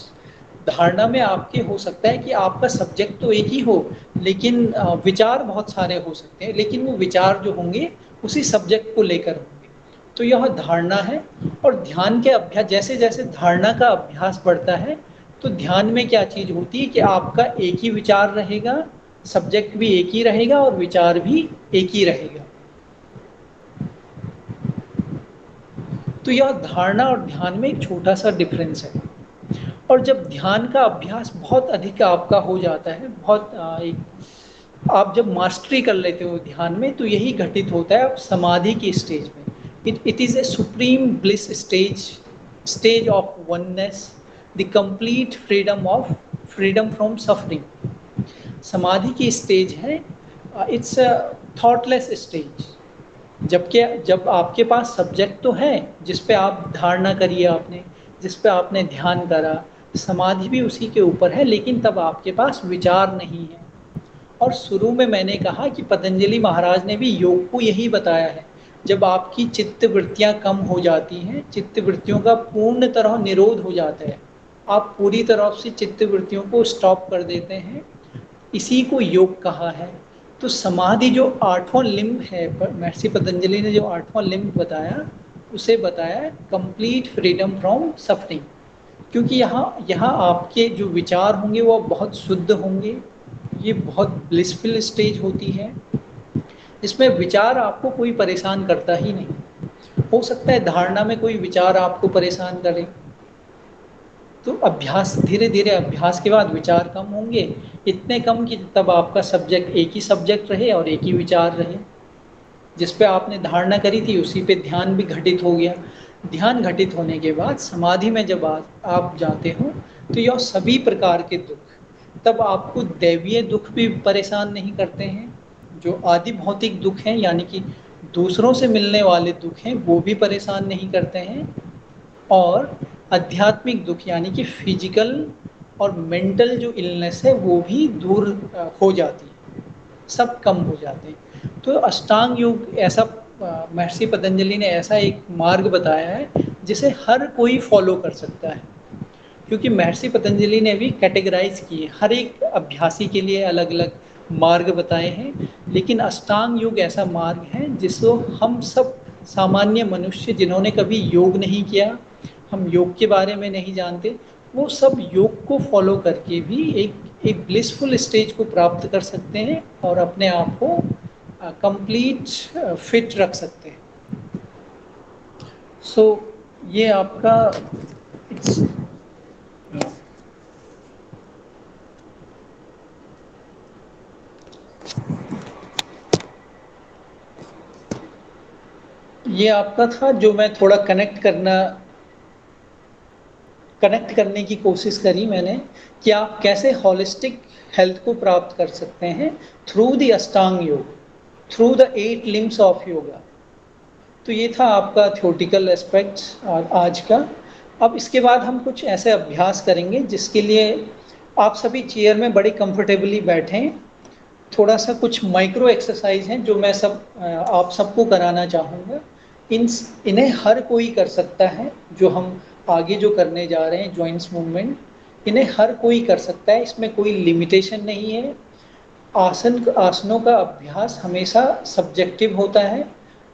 S5: धारणा में आपके हो सकता है कि आपका सब्जेक्ट तो एक ही हो, लेकिन विचार बहुत सारे हो सकते हैं, लेकिन वो विचार जो होंगे उसी सब्जेक्ट को लेकर होंगे। तो यह धारणा है। और ध्यान के अभ्यास, जैसे जैसे धारणा का अभ्यास बढ़ता है, तो ध्यान में क्या चीज़ होती है कि आपका एक ही विचार रहेगा, सब्जेक्ट भी एक ही रहेगा और विचार भी एक ही रहेगा। तो यह धारणा और ध्यान में एक छोटा सा डिफरेंस है। और जब ध्यान का अभ्यास बहुत अधिक आपका हो जाता है, आप जब मास्टरी कर लेते हो ध्यान में, तो यही घटित होता है आप समाधि की स्टेज में। It is a supreme bliss stage of oneness, the complete freedom from suffering. समाधि की स्टेज है, इट्स अ थॉटलेस स्टेज। जब आपके पास सब्जेक्ट तो है जिस पे आप धारणा करिए, आपने जिस पे आपने ध्यान करा, समाधि भी उसी के ऊपर है, लेकिन तब आपके पास विचार नहीं है। और शुरू में मैंने कहा कि पतंजलि महाराज ने भी योग को यही बताया है। जब आपकी चित्त वृत्तियाँ कम हो जाती हैं, चित्त वृत्तियों का पूर्ण तरह निरोध हो जाता है, आप पूरी तरह से चित्त वृत्तियों को स्टॉप कर देते हैं, इसी को योग कहा है। तो समाधि जो आठवां लिम्ब है, महर्षि पतंजलि ने जो आठवां लिम्ब बताया, उसे बताया कंप्लीट फ्रीडम फ्रॉम सफरिंग। क्योंकि यहाँ आपके जो विचार होंगे वो बहुत शुद्ध होंगे। ये बहुत ब्लिसफुल स्टेज होती है, इसमें विचार आपको कोई परेशान करता ही नहीं। हो सकता है धारणा में कोई विचार आपको परेशान करे, तो अभ्यास, धीरे धीरे अभ्यास के बाद विचार कम होंगे, इतने कम कि तब आपका सब्जेक्ट एक ही सब्जेक्ट रहे और एक ही विचार रहे। जिस पे आपने धारणा करी थी उसी पे ध्यान भी घटित हो गया। ध्यान घटित होने के बाद समाधि में जब आप जाते हो, तो यह सभी प्रकार के दुख, तब आपको दैवीय दुख भी परेशान नहीं करते हैं। जो आदि भौतिक दुख हैं, यानी कि दूसरों से मिलने वाले दुख हैं, वो भी परेशान नहीं करते हैं। और आध्यात्मिक दुख यानी कि फिजिकल और मेंटल जो इलनेस है, वो भी दूर हो जाती है, सब कम हो जाते हैं। तो अष्टांग योग ऐसा, महर्षि पतंजलि ने ऐसा एक मार्ग बताया है जिसे हर कोई फॉलो कर सकता है। क्योंकि महर्षि पतंजलि ने भी कैटेगराइज किए, हर एक अभ्यासी के लिए अलग अलग मार्ग बताए हैं, लेकिन अष्टांग योग ऐसा मार्ग है जिसको हम सब सामान्य मनुष्य, जिन्होंने कभी योग नहीं किया, हम योग के बारे में नहीं जानते, वो सब योग को फॉलो करके भी एक ब्लिसफुल स्टेज को प्राप्त कर सकते हैं और अपने आप को कंप्लीट फिट रख सकते हैं। सो ये आपका ये आपका था जो मैं थोड़ा कनेक्ट करने की कोशिश करी मैंने कि आप कैसे हॉलिस्टिक हेल्थ को प्राप्त कर सकते हैं थ्रू द अष्टांग योग, through the 8 limbs of yoga. तो ये था आपका थ्योरेटिकल एस्पेक्ट और आज का। अब इसके बाद हम कुछ ऐसे अभ्यास करेंगे जिसके लिए आप सभी चेयर में बड़े कंफर्टेबली बैठें। थोड़ा सा कुछ माइक्रो एक्सरसाइज हैं जो मैं आप सबको कराना चाहूँगा। इन्हें हर कोई कर सकता है। जो हम आगे जो करने जा रहे हैं जॉइंट्स मूवमेंट, इन्हें हर कोई कर सकता है, इसमें कोई लिमिटेशन नहीं है। आसनों का अभ्यास हमेशा सब्जेक्टिव होता है।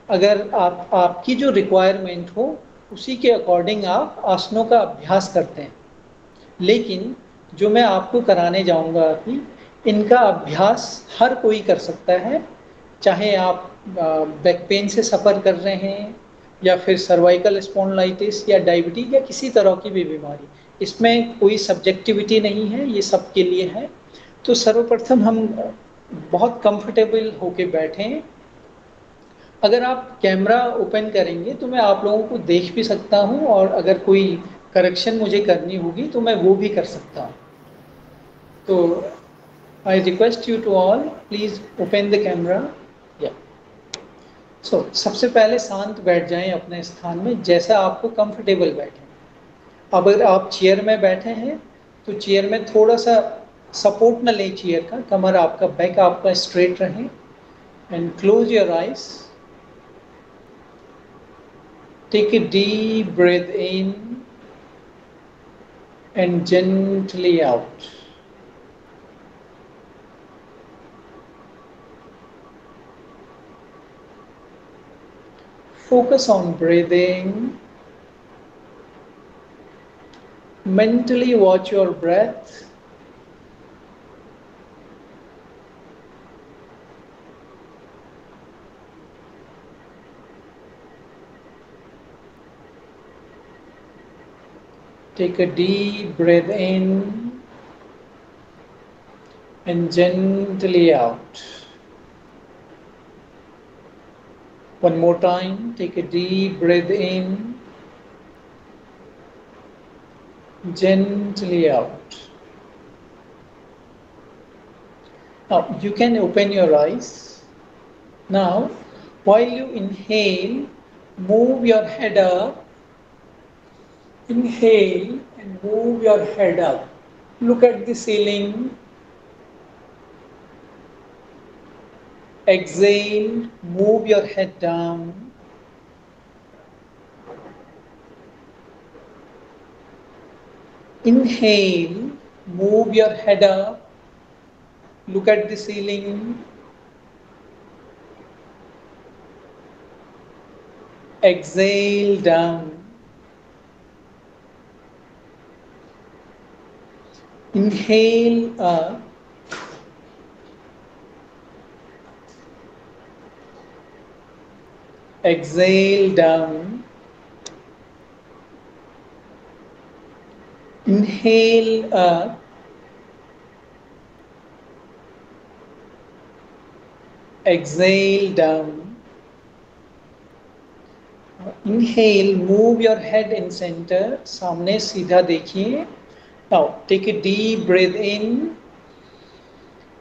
S5: अगर आपकी जो रिक्वायरमेंट हो उसी के अकॉर्डिंग आप आसनों का अभ्यास करते हैं। लेकिन जो मैं आपको कराने जाऊंगा अभी, इनका अभ्यास हर कोई कर सकता है, चाहे आप बैक पेन से सफ़र कर रहे हैं या फिर सर्वाइकल स्पॉन्डिलाइटिस या डायबिटीज या किसी तरह की भी बीमारी। इसमें कोई सब्जेक्टिविटी नहीं है, ये सबके लिए है। तो सर्वप्रथम हम बहुत कंफर्टेबल होके बैठें। अगर आप कैमरा ओपन करेंगे तो मैं आप लोगों को देख भी सकता हूं, और अगर कोई करेक्शन मुझे करनी होगी तो मैं वो भी कर सकता हूं। तो I request you to all please open the camera. या सबसे पहले शांत बैठ जाएं अपने स्थान में, जैसा आपको कंफर्टेबल बैठे। अब अगर आप चेयर में बैठे हैं तो चेयर में थोड़ा सा सपोर्ट न लें चेयर का, कमर आपका, बैक आपका स्ट्रेट रहे। And close your eyes. Take a deep breath in and gently out. Focus on breathing. Mentally watch your breath. Take a deep breath in and gently out. One more time, take a deep breath in, gently out. Now you can open your eyes. Now, while you inhale, move your head up. Inhale and move your head up. Look at the ceiling. Exhale, move your head down. Inhale, move your head up. Look at the ceiling. Exhale down. Inhale up. Exhale down. Inhale up. Exhale down. Inhale, move your head in center. सामने सीधा देखिए. Now take a deep breath in,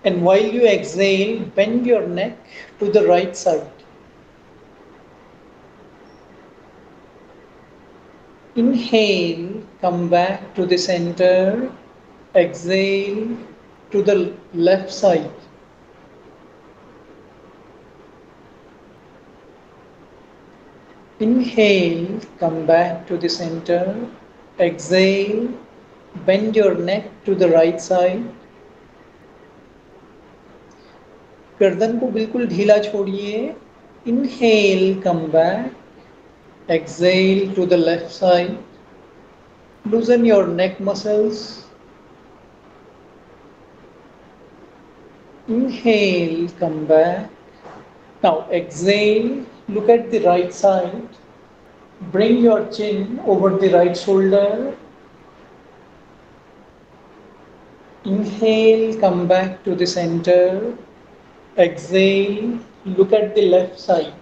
S5: and while you exhale, bend your neck to the right side. Inhale, come back to the center. Exhale to the left side. Inhale, come back to the center. Exhale, bend your neck to the right side. गर्दन को बिल्कुल ढीला छोड़िए. Inhale, come back. Exhale to the left side. Loosen your neck muscles. Inhale, come back. Now exhale, look at the right side. Bring your chin over the right shoulder. Inhale, come back to the center. Exhale, look at the left side.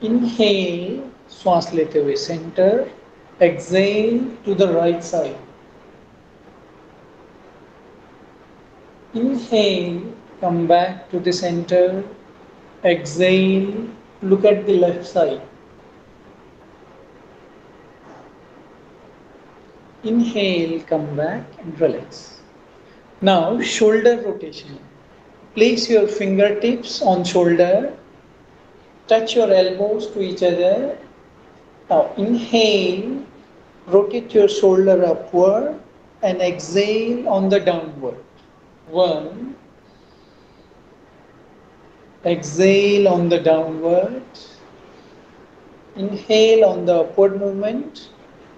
S5: Inhale, श्वास लेते हुए center. Exhale to the right side. Inhale, come back to the center. Exhale, look at the left side. Inhale, come back and relax. Now, shoulder rotation. Place your fingertips on shoulder. Touch your elbows to each other. Now, inhale, rotate your shoulder upward and exhale on the downward. 1. Exhale on the downward. Inhale on the upward movement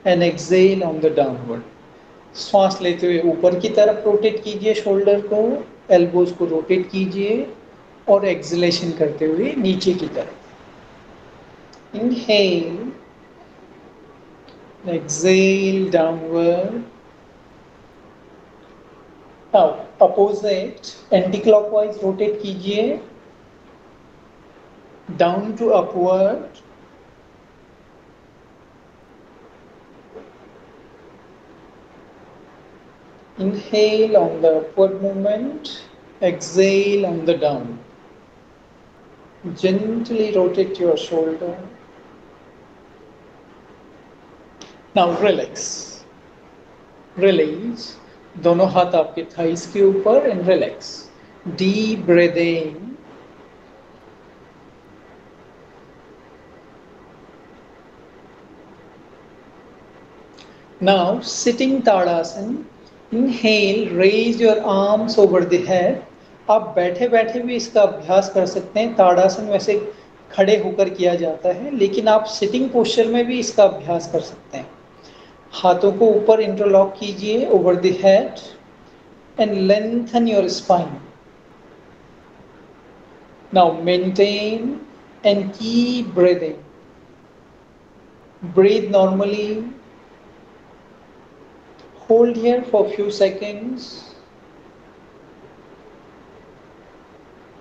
S5: and exhale on the downward. श्वास लेते हुए ऊपर की तरफ rotate कीजिए shoulder को, elbows को rotate कीजिए और एक्सलेशन करते हुए नीचे की तरफ. Inhale, exhale downward. Now opposite anti clockwise rotate कीजिए, down to upward. Inhale on the upward movement, exhale on the down. Gently rotate your shoulder. Now relax. Release. दोनों हाथ आपके थाइस के ऊपर and relax. Deep breathing. Now sitting Tadasana. Inhale, raise your arms over the head. आप बैठे बैठे भी इसका अभ्यास कर सकते हैं. ताड़ासन वैसे खड़े होकर किया जाता है, लेकिन आप सिटिंग पोस्चर में भी इसका अभ्यास कर सकते हैं. हाथों को ऊपर इंटरलॉक कीजिए over the head and lengthen your spine. Now maintain and keep breathing. Breathe normally. Hold here for a few seconds.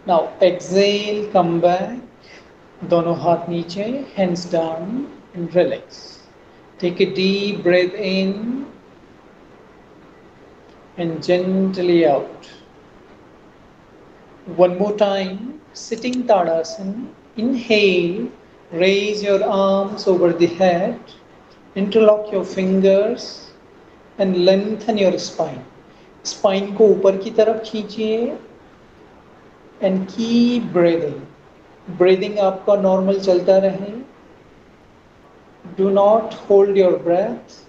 S5: Now exhale, come back. दोनों हाथ नीचे, hands down and relax. Take a deep breath in and gently out. One more time, sitting Tadasana. Inhale, raise your arms over the head. Interlock your fingers. And lengthen your spine. Spine को ऊपर की तरफ खींचिए and keep breathing. Breathing आपका normal चलता रहे. Do not hold your breath.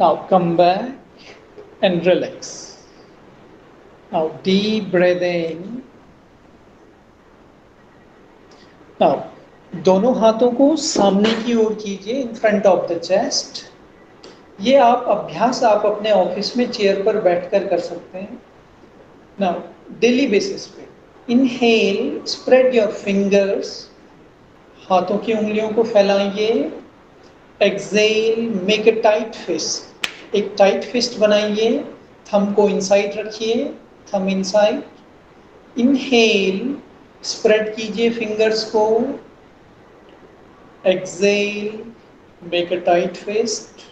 S5: Now come back and relax. Now deep breathing. Now दोनों हाथों को सामने की ओर कीजिए, in front of the chest. ये आप अभ्यास आप अपने ऑफिस में चेयर पर बैठकर कर सकते हैं. नाउ डेली बेसिस पे इनहेल, स्प्रेड योर फिंगर्स. हाथों की उंगलियों को फैलाइए. Exhale, make a tight fist. एक टाइट फिस्ट बनाइए. थंब को इनसाइड रखिए, थंब इनसाइड. इनहेल, स्प्रेड कीजिए फिंगर्स को. Exhale, make a tight fist.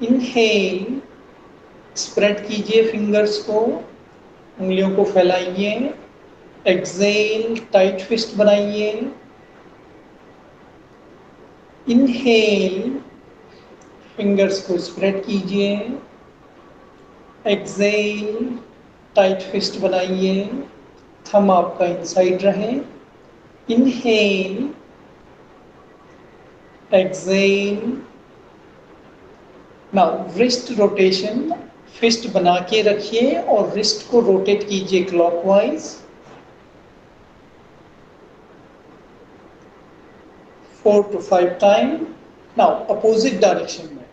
S5: Inhale, spread कीजिए फिंगर्स को, उंगलियों को फैलाइए. Exhale, tight fist बनाइए. Inhale, फिंगर्स को स्प्रेड कीजिए. Exhale, tight fist बनाइए. थंब आपका इनसाइड रहे. Inhale, exhale. Now wrist rotation. फिस्ट बना के रखिए और रिस्ट को रोटेट कीजिए clockwise. 4 to 5 time. Now opposite direction में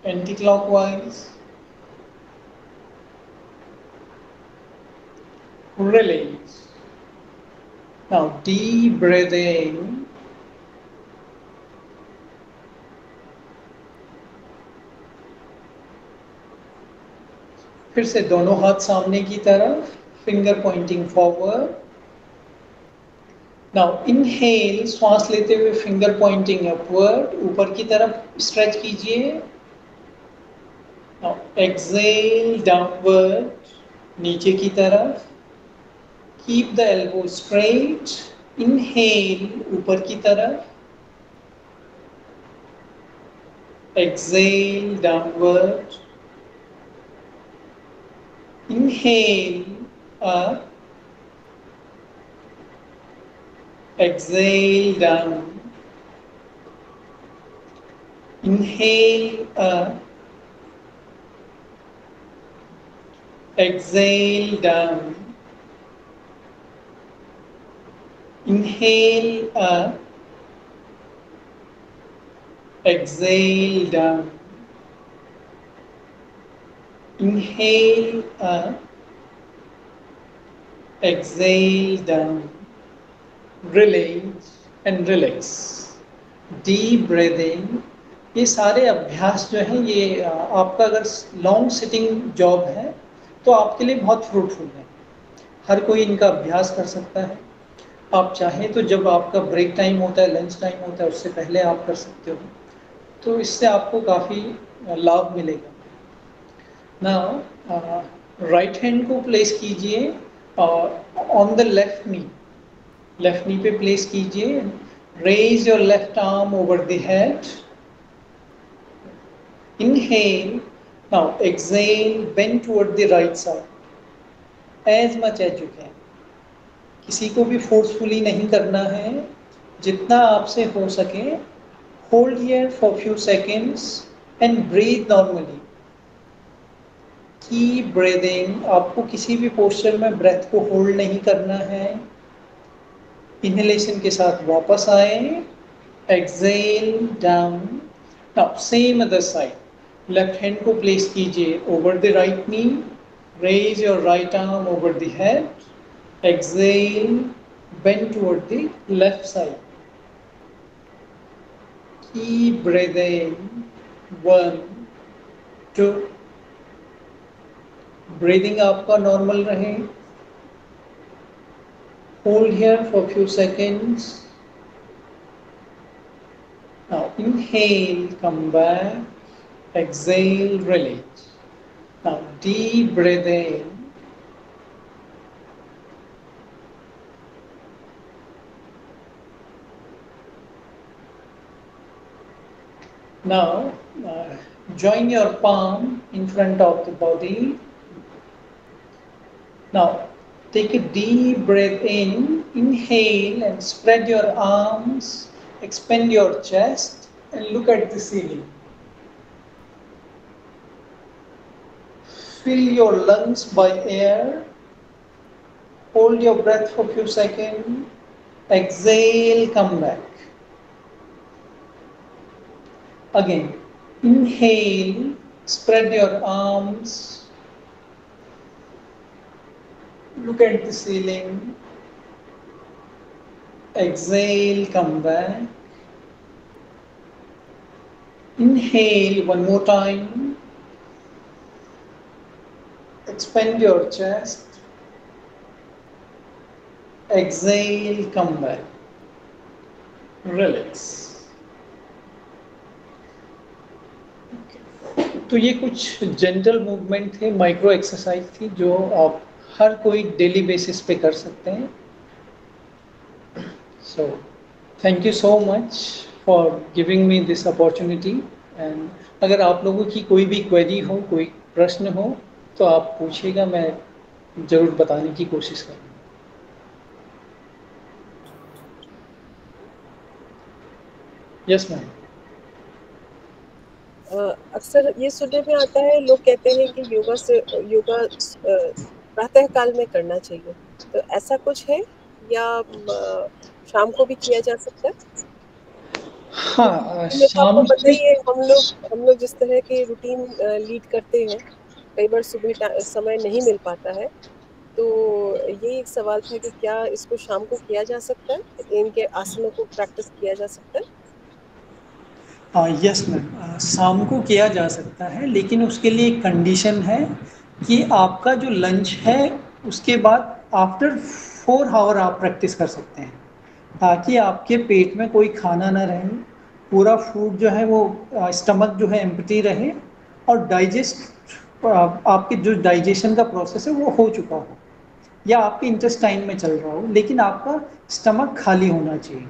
S5: anti clockwise. Release. Now deep breathing. फिर से दोनों हाथ सामने की तरफ, finger Poynting forward. Now inhale, श्वास लेते हुए फिंगर पॉइंटिंग अपवर्ड, ऊपर की तरफ स्ट्रेच कीजिए। नाउ एक्सहेल डाउनवर्ड, नीचे की तरफ। Keep the elbow straight. Inhale, ऊपर की तरफ। Exhale downward. Inhale up, exhale down. Inhale up, exhale down. Inhale up, exhale down. Inhale up, exhale down. Release and relax. Deep breathing. ये सारे अभ्यास जो हैं ये आपका अगर लॉन्ग सिटिंग जॉब है तो आपके लिए बहुत फ्रूटफुल है। हर कोई इनका अभ्यास कर सकता है। आप चाहें तो जब आपका ब्रेक टाइम होता है, लंच टाइम होता है, उससे पहले आप कर सकते हो, तो इससे आपको काफ़ी लाभ मिलेगा। नाउ राइट हैंड को प्लेस कीजिए ऑन द लेफ्ट नी पे प्लेस कीजिए। Raise your left arm over the head. Inhale, now exhale, bend toward the right side as much as you can. किसी को भी फोर्सफुली नहीं करना है, जितना आपसे हो सके। Hold here for few seconds and breathe normally. Keep breathing. आपको किसी भी पोस्चर में ब्रेथ को होल्ड नहीं करना है। इनहेलेशन के साथ वापस आए। Exhale down. Now same other side. Left hand को प्लेस कीजिए over the right knee. Raise your right arm over the head. Exhale, bend toward the left side. Keep breathing. 1, 2. Breathing आपका नॉर्मल रहे। Hold here for few seconds. Now inhale, come back. Exhale, release. Now deep breathing. Now, join your palm in front of the body. Now, take a deep breath in, inhale and spread your arms, expand your chest and look at the ceiling. Fill your lungs by air. Hold your breath for a few seconds. Exhale, come back. Again, inhale, spread your arms, look at the ceiling. Exhale, come back. Inhale one more time. Expand your chest. Exhale, come back. Relax. तो ये कुछ general movement थे, micro exercise थी जो आप हर कोई daily basis पे कर सकते हैं। So thank you so much for giving me this opportunity. And अगर आप लोगों की कोई भी क्वेरी हो, कोई प्रश्न हो तो आप पूछिएगा, मैं ज़रूर बताने की कोशिश करूँगा। Yes ma'am.
S4: अक्सर ये सुनने में आता है, लोग कहते हैं कि योगा प्रातः काल में करना चाहिए, तो ऐसा कुछ है या शाम को भी किया जा सकता है?
S5: हाँ,
S4: शाम को पता ही है, हम लोग जिस तरह के रूटीन लीड करते हैं, कई बार सुबह समय नहीं मिल पाता है, तो ये एक सवाल था कि क्या इसको शाम को किया जा सकता है, इनके आसनों को प्रैक्टिस किया जा सकता है?
S5: यस मैम, शाम को किया जा सकता है, लेकिन उसके लिए एक कंडीशन है। कि आपका जो लंच है उसके बाद आफ्टर 4 आवर आप प्रैक्टिस कर सकते हैं, ताकि आपके पेट में कोई खाना ना रहे, पूरा फूड जो है वो स्टमक जो है एम्प्टी रहे और आपके जो डाइजेशन का प्रोसेस है वो हो चुका हो या आपके इंटेस्टाइन में चल रहा हो, लेकिन आपका स्टमक खाली होना चाहिए।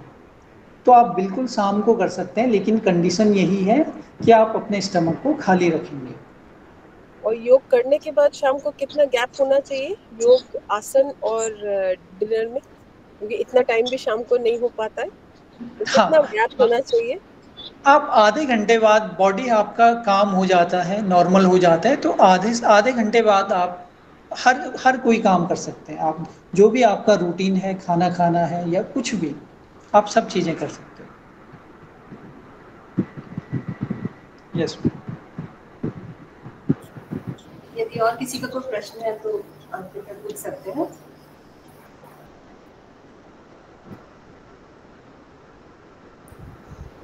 S5: तो आप बिल्कुल शाम को कर सकते हैं, लेकिन कंडीशन यही है कि आप अपने स्टमक को खाली रखेंगे।
S4: और योग करने के बाद शाम को कितना गैप होना चाहिए योग आसन और डिनर में, क्योंकि इतना टाइम भी शाम को नहीं हो पाता है, तो कितना गैप होना चाहिए?
S5: आप आधे घंटे बाद बॉडी आपका काम हो जाता है, नॉर्मल हो जाता है, तो आधे घंटे बाद आप हर कोई काम कर सकते हैं। आप जो भी आपका रूटीन है, खाना खाना है या कुछ भी, आप सब चीज़ें कर सकते हैं। यस।
S1: यदि और किसी का कोई प्रश्न है तो आप पूछ सकते हैं।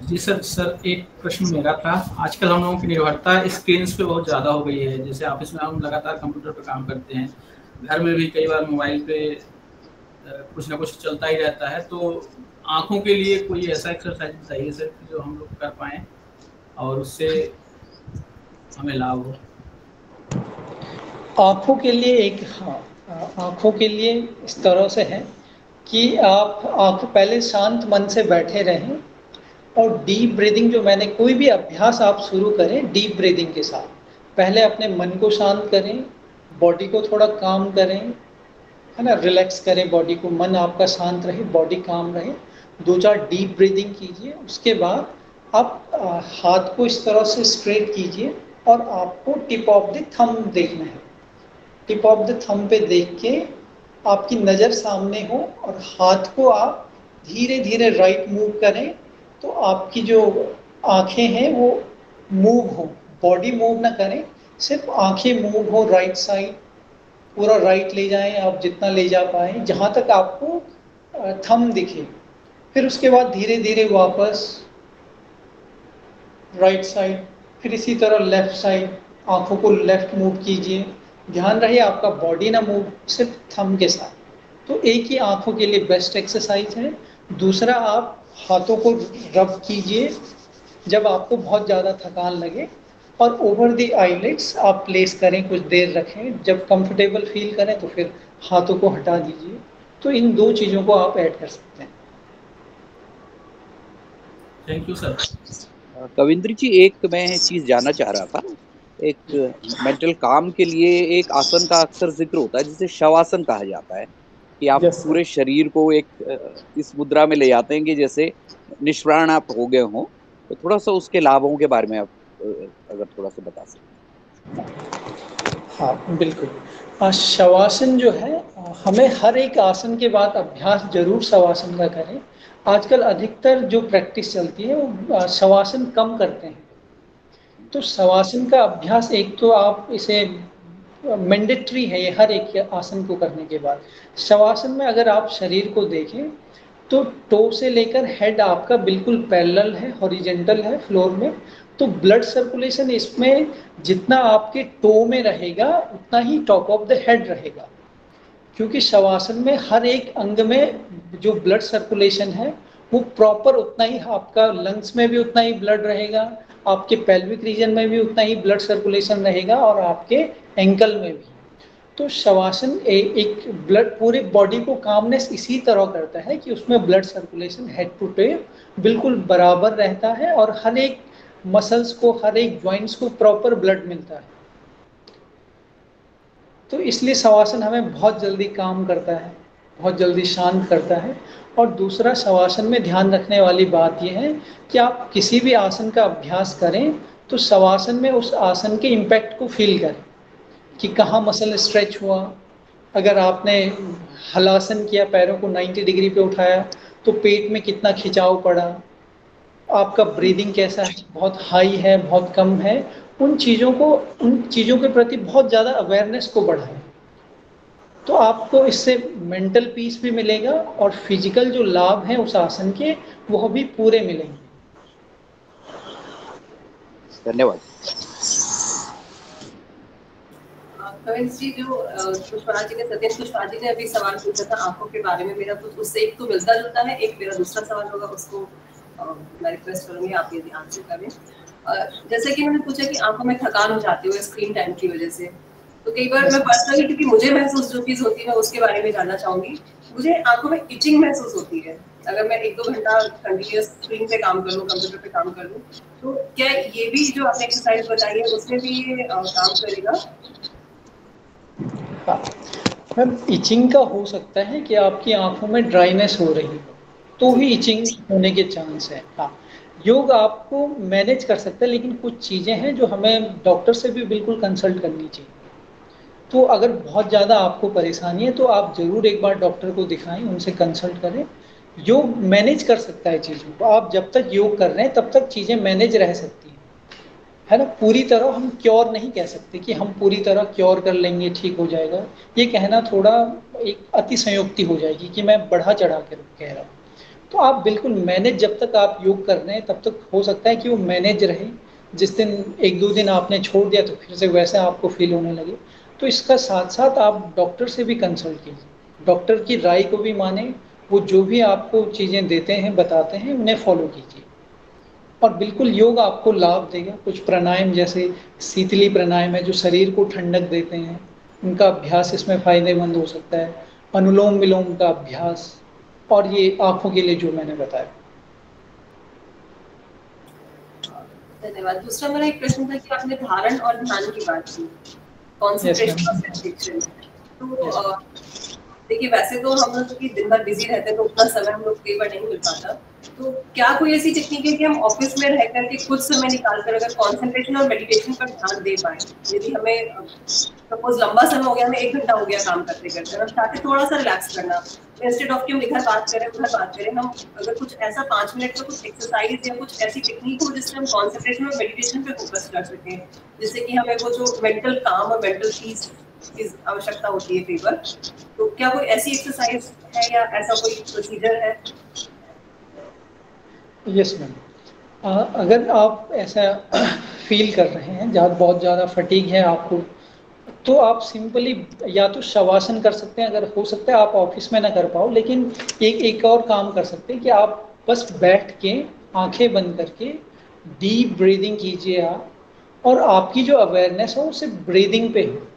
S6: जी सर एक प्रश्न मेरा था। आजकल हम लोगों की निर्भरता स्क्रीन पे बहुत ज़्यादा हो गई है। जैसे ऑफिस में हम लगातार कंप्यूटर पे काम करते हैं, घर में भी कई बार मोबाइल पे कुछ ना कुछ चलता ही रहता है। तो आँखों के लिए कोई ऐसा एक्सरसाइज बताइए सर जो हम लोग कर पाएँ और उससे हमें लाभ हो।
S5: आँखों के लिए आँखों के लिए इस तरह से है कि आप पहले शांत मन से बैठे रहें और डीप ब्रीदिंग, जो मैंने कोई भी अभ्यास आप शुरू करें डीप ब्रीदिंग के साथ, पहले अपने मन को शांत करें, बॉडी को थोड़ा काम करें, है ना, रिलैक्स करें बॉडी को, मन आपका शांत रहे, बॉडी काम रहे, 2-4 डीप ब्रीदिंग कीजिए। उसके बाद आप हाथ को इस तरह से स्ट्रेट कीजिए और आपको टिप ऑफ द थंब देखना है। टिप ऑफ द थंब पे देख के आपकी नज़र सामने हो और हाथ को आप धीरे धीरे राइट मूव करें, तो आपकी जो आंखें हैं वो मूव हो, बॉडी मूव ना करें, सिर्फ आंखें मूव हो राइट साइड, पूरा राइट ले जाएं आप जितना ले जा पाए, जहाँ तक आपको थंब दिखे। फिर उसके बाद धीरे धीरे वापस राइट साइड, फिर इसी तरह लेफ्ट साइड, आंखों को लेफ्ट मूव कीजिए। ध्यान रहे आपका बॉडी ना मूव, सिर्फ थंब के साथ। तो एक ही आंखों के लिए बेस्ट एक्सरसाइज है। दूसरा, आप हाथों को रब कीजिए जब आपको बहुत ज़्यादा थकान लगे, और ओवर द आईलिड्स आप प्लेस करें, कुछ देर रखें, जब कंफर्टेबल फील करें तो फिर हाथों को हटा दीजिए। तो इन 2 चीज़ों को आप ऐड कर सकते हैं।
S6: Thank you sir.
S3: Kavindra ji, एक मैं चीज जानना चाह रहा था। एक मेंटल काम के लिए एक आसन का अक्सर जिक्र होता है जिसे शवासन कहा जाता है, कि आप पूरे शरीर को एक इस मुद्रा में ले जाते हैं कि जैसे निष्प्राण आप हो गए हों। तो थोड़ा सा उसके लाभों के बारे में आप अगर थोड़ा सा बता सकते हैं।
S5: हाँ बिल्कुल। शवासन जो है, हमें हर एक आसन के बाद अभ्यास जरूर शवासन का करें। आजकल अधिकतर जो प्रैक्टिस चलती है वो शवासन कम करते हैं। तो शवासन का अभ्यास, एक तो आप इसे मैंडेटरी है ये हर एक आसन को करने के बाद। शवासन में अगर आप शरीर को देखें तो टो से लेकर हेड आपका बिल्कुल पैरेलल है, हॉरिजेंटल है फ्लोर में। तो ब्लड सर्कुलेशन इसमें जितना आपके टो में रहेगा उतना ही टॉप ऑफ द हेड रहेगा, क्योंकि शवासन में हर एक अंग में जो ब्लड सर्कुलेशन है वो प्रॉपर उतना ही, आपका लंग्स में भी उतना ही ब्लड रहेगा, आपके पेल्विक रीजन में भी उतना ही ब्लड सर्कुलेशन रहेगा और आपके एंकल में भी। तो शवासन एक ब्लड पूरे बॉडी को कामनेस इसी तरह करता है कि उसमें blood circulation head to tail बिल्कुल बराबर रहता है और हर एक मसल्स को, हर एक जॉइंट्स को प्रॉपर ब्लड मिलता है। तो इसलिए शवासन हमें बहुत जल्दी काम करता है, बहुत जल्दी शांत करता है। और दूसरा, शवासन में ध्यान रखने वाली बात यह है कि आप किसी भी आसन का अभ्यास करें तो शवासन में उस आसन के इम्पैक्ट को फील करें कि कहाँ मसल स्ट्रेच हुआ। अगर आपने हलासन किया, पैरों को 90 डिग्री पे उठाया, तो पेट में कितना खिंचाव पड़ा, आपका ब्रीदिंग कैसा है, बहुत हाई है, बहुत कम है। उन चीज़ों के प्रति बहुत ज़्यादा अवेयरनेस को बढ़ाएं, तो आपको इससे मेंटल पीस भी मिलेगा और फिजिकल जो लाभ हैं उस आसन के वो भी पूरे मिलेंगे।
S3: धन्यवाद।
S1: कविंद्र जी, जो कुशवाहा जी ने, सत्येंद्र कुशवाहा जी ने अभी सवाल पूछा था आंखों के बारे में, मेरा कुछ उससे एक तो मिलता जुलता है, एक मेरा दूसरा सवाल होगा, उसको मैं रिक्वेस्ट करूंगी आप यदि आंसर करें। जैसे कि मैंने पूछा कि आंखों में थकान हो जाती है स्क्रीन टाइम की वजह से, तो कई बार मैं पर्सनली, क्योंकि मुझे महसूस जो चीज होती है उसके बारे में जानना चाहूंगी। मुझे आंखों में इचिंग महसूस होती है अगर मैं 1-2 घंटा कंटिन्यूअस स्क्रीन पे काम कर लूं, कंप्यूटर पे काम कर लूं, तो क्या ये भी जो आपने एक्सरसाइज बताई है उसमें भी ये काम करेगा?
S5: हाँ मैम, इचिंग का हो सकता है कि आपकी आंखों में ड्राइनेस हो रही हो तो ही इचिंग होने के चांस है। हाँ, योग आपको मैनेज कर सकता है, लेकिन कुछ चीज़ें हैं जो हमें डॉक्टर से भी बिल्कुल कंसल्ट करनी चाहिए। तो अगर बहुत ज़्यादा आपको परेशानी है तो आप ज़रूर एक बार डॉक्टर को दिखाएं, उनसे कंसल्ट करें। योग मैनेज कर सकता है चीज़ों को। आप जब तक योग कर रहे हैं तब तक चीज़ें मैनेज रह सकती हैं, है ना। पूरी तरह हम क्योर नहीं कह सकते कि हम पूरी तरह क्योर कर लेंगे, ठीक हो जाएगा, ये कहना थोड़ा एक अतिशयोक्ति हो जाएगी कि मैं बढ़ा चढ़ा कर कह रहा हूँ। तो आप बिल्कुल मैनेज, जब तक आप योग कर रहे हैं तब तक हो सकता है कि वो मैनेज रहे। जिस दिन 1-2 दिन आपने छोड़ दिया तो फिर से वैसे आपको फील होने लगे। तो इसका साथ साथ आप डॉक्टर से भी कंसल्ट कीजिए, डॉक्टर की राय को भी माने, वो जो भी आपको चीज़ें देते हैं, बताते हैं, उन्हें फॉलो कीजिए। और बिल्कुल योग आपको लाभ देगा। कुछ प्राणायाम जैसे शीतली प्राणायाम है जो शरीर को ठंडक देते हैं, उनका अभ्यास इसमें फायदेमंद हो सकता है। अनुलोम विलोम का अभ्यास, और ये आंखों के लिए जो मैंने बताया।
S1: धन्यवाद। दूसरा मेरा एक प्रश्न था कि आपने धारण और ध्यान की बात की, कंसंट्रेशन और सेंट्रेशन। तो देखिए, वैसे तो हम लोग की दिन भर बिजी रहते हैं तो उतना समय हम लोग कई बार नहीं मिल पाता, तो क्या कोई ऐसी टेक्निक है कि हम ऑफिस में रह करके कुछ समय निकाल कर अगर कंसंट्रेशन और मेडिटेशन पर ध्यान दे पाए? यदि हमें सपोज लंबा समय हो गया, हमें 1 घंटा हो गया काम करते करते, हम चाहते थोड़ा सा रिलैक्स करना, इंस्टेड ऑफ कि हम इधर बात करें उधर बात करें, हम अगर कुछ ऐसा 5 मिनट का कुछ एक्सरसाइज या कुछ ऐसी टेक्निक हो जिससे हम कंसंट्रेशन और मेडिटेशन पे फोकस कर सकें, जिससे कि हमें वो जो मेंटल काम और मेंटल पीस की आवश्यकता होती है कई बार, तो क्या कोई ऐसी एक्सरसाइज है या ऐसा कोई प्रोसीजर है?
S5: यस मैम, अगर आप ऐसा फील कर रहे हैं, बहुत ज़्यादा फटीग है आपको, तो आप सिंपली या तो शवासन कर सकते हैं। अगर हो सकता है आप ऑफिस में ना कर पाओ, लेकिन एक और काम कर सकते हैं कि आप बस बैठ के आंखें बंद करके डीप ब्रीदिंग कीजिए आप, और आपकी जो अवेयरनेस हो उसे ब्रीदिंग पे हो।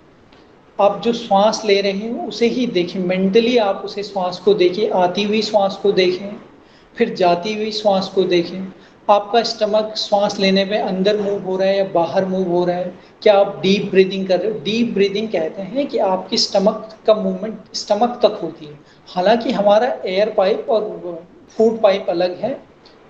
S5: आप जो श्वास ले रहे हैं उसे ही देखें, मेंटली आप उसे श्वास को देखिए, आती हुई श्वास को देखें, फिर जाती हुई श्वास को देखें। आपका स्टमक श्वास लेने में अंदर मूव हो रहा है या बाहर मूव हो रहा है, क्या आप डीप ब्रीदिंग कर रहे हो? डीप ब्रीदिंग कहते हैं कि आपकी स्टमक का मूवमेंट स्टमक तक होती है। हालांकि हमारा एयर पाइप और फूड पाइप अलग है,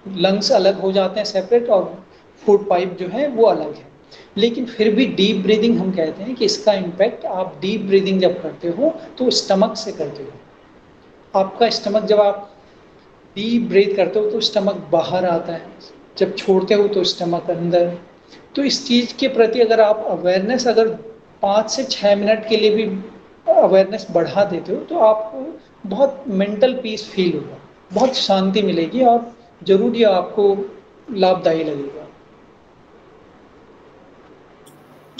S5: लंग्स अलग हो जाते हैं सेपरेट, और फूड पाइप जो है वो अलग है, लेकिन फिर भी डीप ब्रीदिंग हम कहते हैं कि इसका इम्पैक्ट, आप डीप ब्रीदिंग जब करते हो तो स्टमक से करते हो। आपका स्टमक, जब आप डीप ब्रीथ करते हो तो स्टमक बाहर आता है, जब छोड़ते हो तो स्टमक अंदर। तो इस चीज़ के प्रति अगर आप अवेयरनेस, अगर 5 से 6 मिनट के लिए भी अवेयरनेस बढ़ा देते हो तो आपको बहुत मेंटल पीस फील होगा, बहुत शांति मिलेगी, और जरूर ये आपको लाभदायी लगेगा।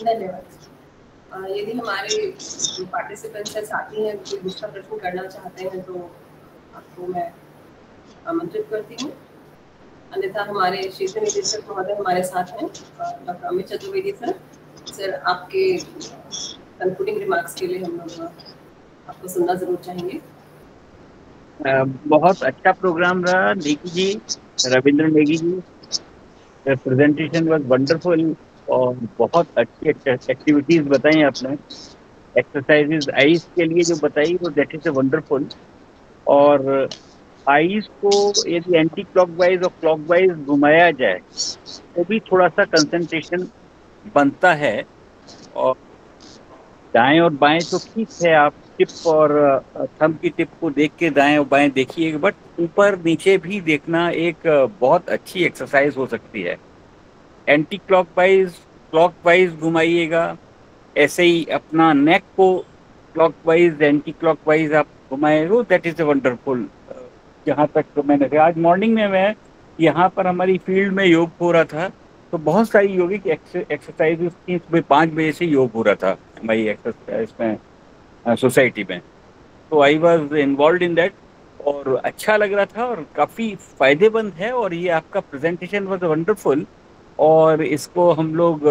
S1: धन्यवाद। यदि हमारे पार्टिसिपेंट्स हैं, साथी हैं, कोई दूसरा प्रश्न करना चाहते हैं तो आपको मैं आमंत्रित करती हूँ, अन्यथा हमारे क्षेत्र निदेशक महोदय हमारे साथ हैं, doctor Amit Chaturvedi sir. Sir, आपके कंक्लूडिंग रिमार्क्स के लिए हम लोग आपको सुनना जरूर चाहेंगे।
S2: बहुत अच्छा प्रोग्राम रहा Negi ji, Ravindra Negi ji. Presentation was wonderful, और बहुत अच्छी एक्टिविटीज बताई आपने। एक्सरसाइजेज आईज के लिए जो बताई वो दैट इज वंडरफुल। और आईज को यदि एंटी क्लॉकवाइज और क्लॉकवाइज घुमाया जाए तो भी थोड़ा सा कंसंट्रेशन बनता है। और दाएं और बाएं तो ठीक है, आप टिप और थंब की टिप को देख के दाएं और बाएं देखिए, बट ऊपर नीचे भी देखना एक बहुत अच्छी एक्सरसाइज हो सकती है। एंटी क्लॉकवाइज घुमाइएगा, ऐसे ही अपना नेक को क्लॉकवाइज एंटी क्लॉकवाइज आप घुमाए हो, दैट इज वंडरफुल। जहाँ तक मैंने आज मॉर्निंग में मैं यहाँ पर हमारी फील्ड में योग हो रहा था, तो बहुत सारी योगिक एक्सरसाइजेस की सुबह 5 बजे से योग हो रहा था। माई एक्सरसाइज में सोसाइटी में। तो I was involve in that और अच्छा लग रहा था और काफ़ी फायदेमंद है। और ये आपका प्रेजेंटेशन वॉज वंडरफुल और इसको हम लोग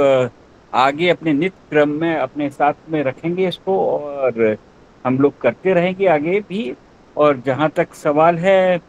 S2: आगे अपने नित्य क्रम में अपने साथ में रखेंगे इसको और हम लोग करते रहेंगे आगे भी। और जहाँ तक सवाल है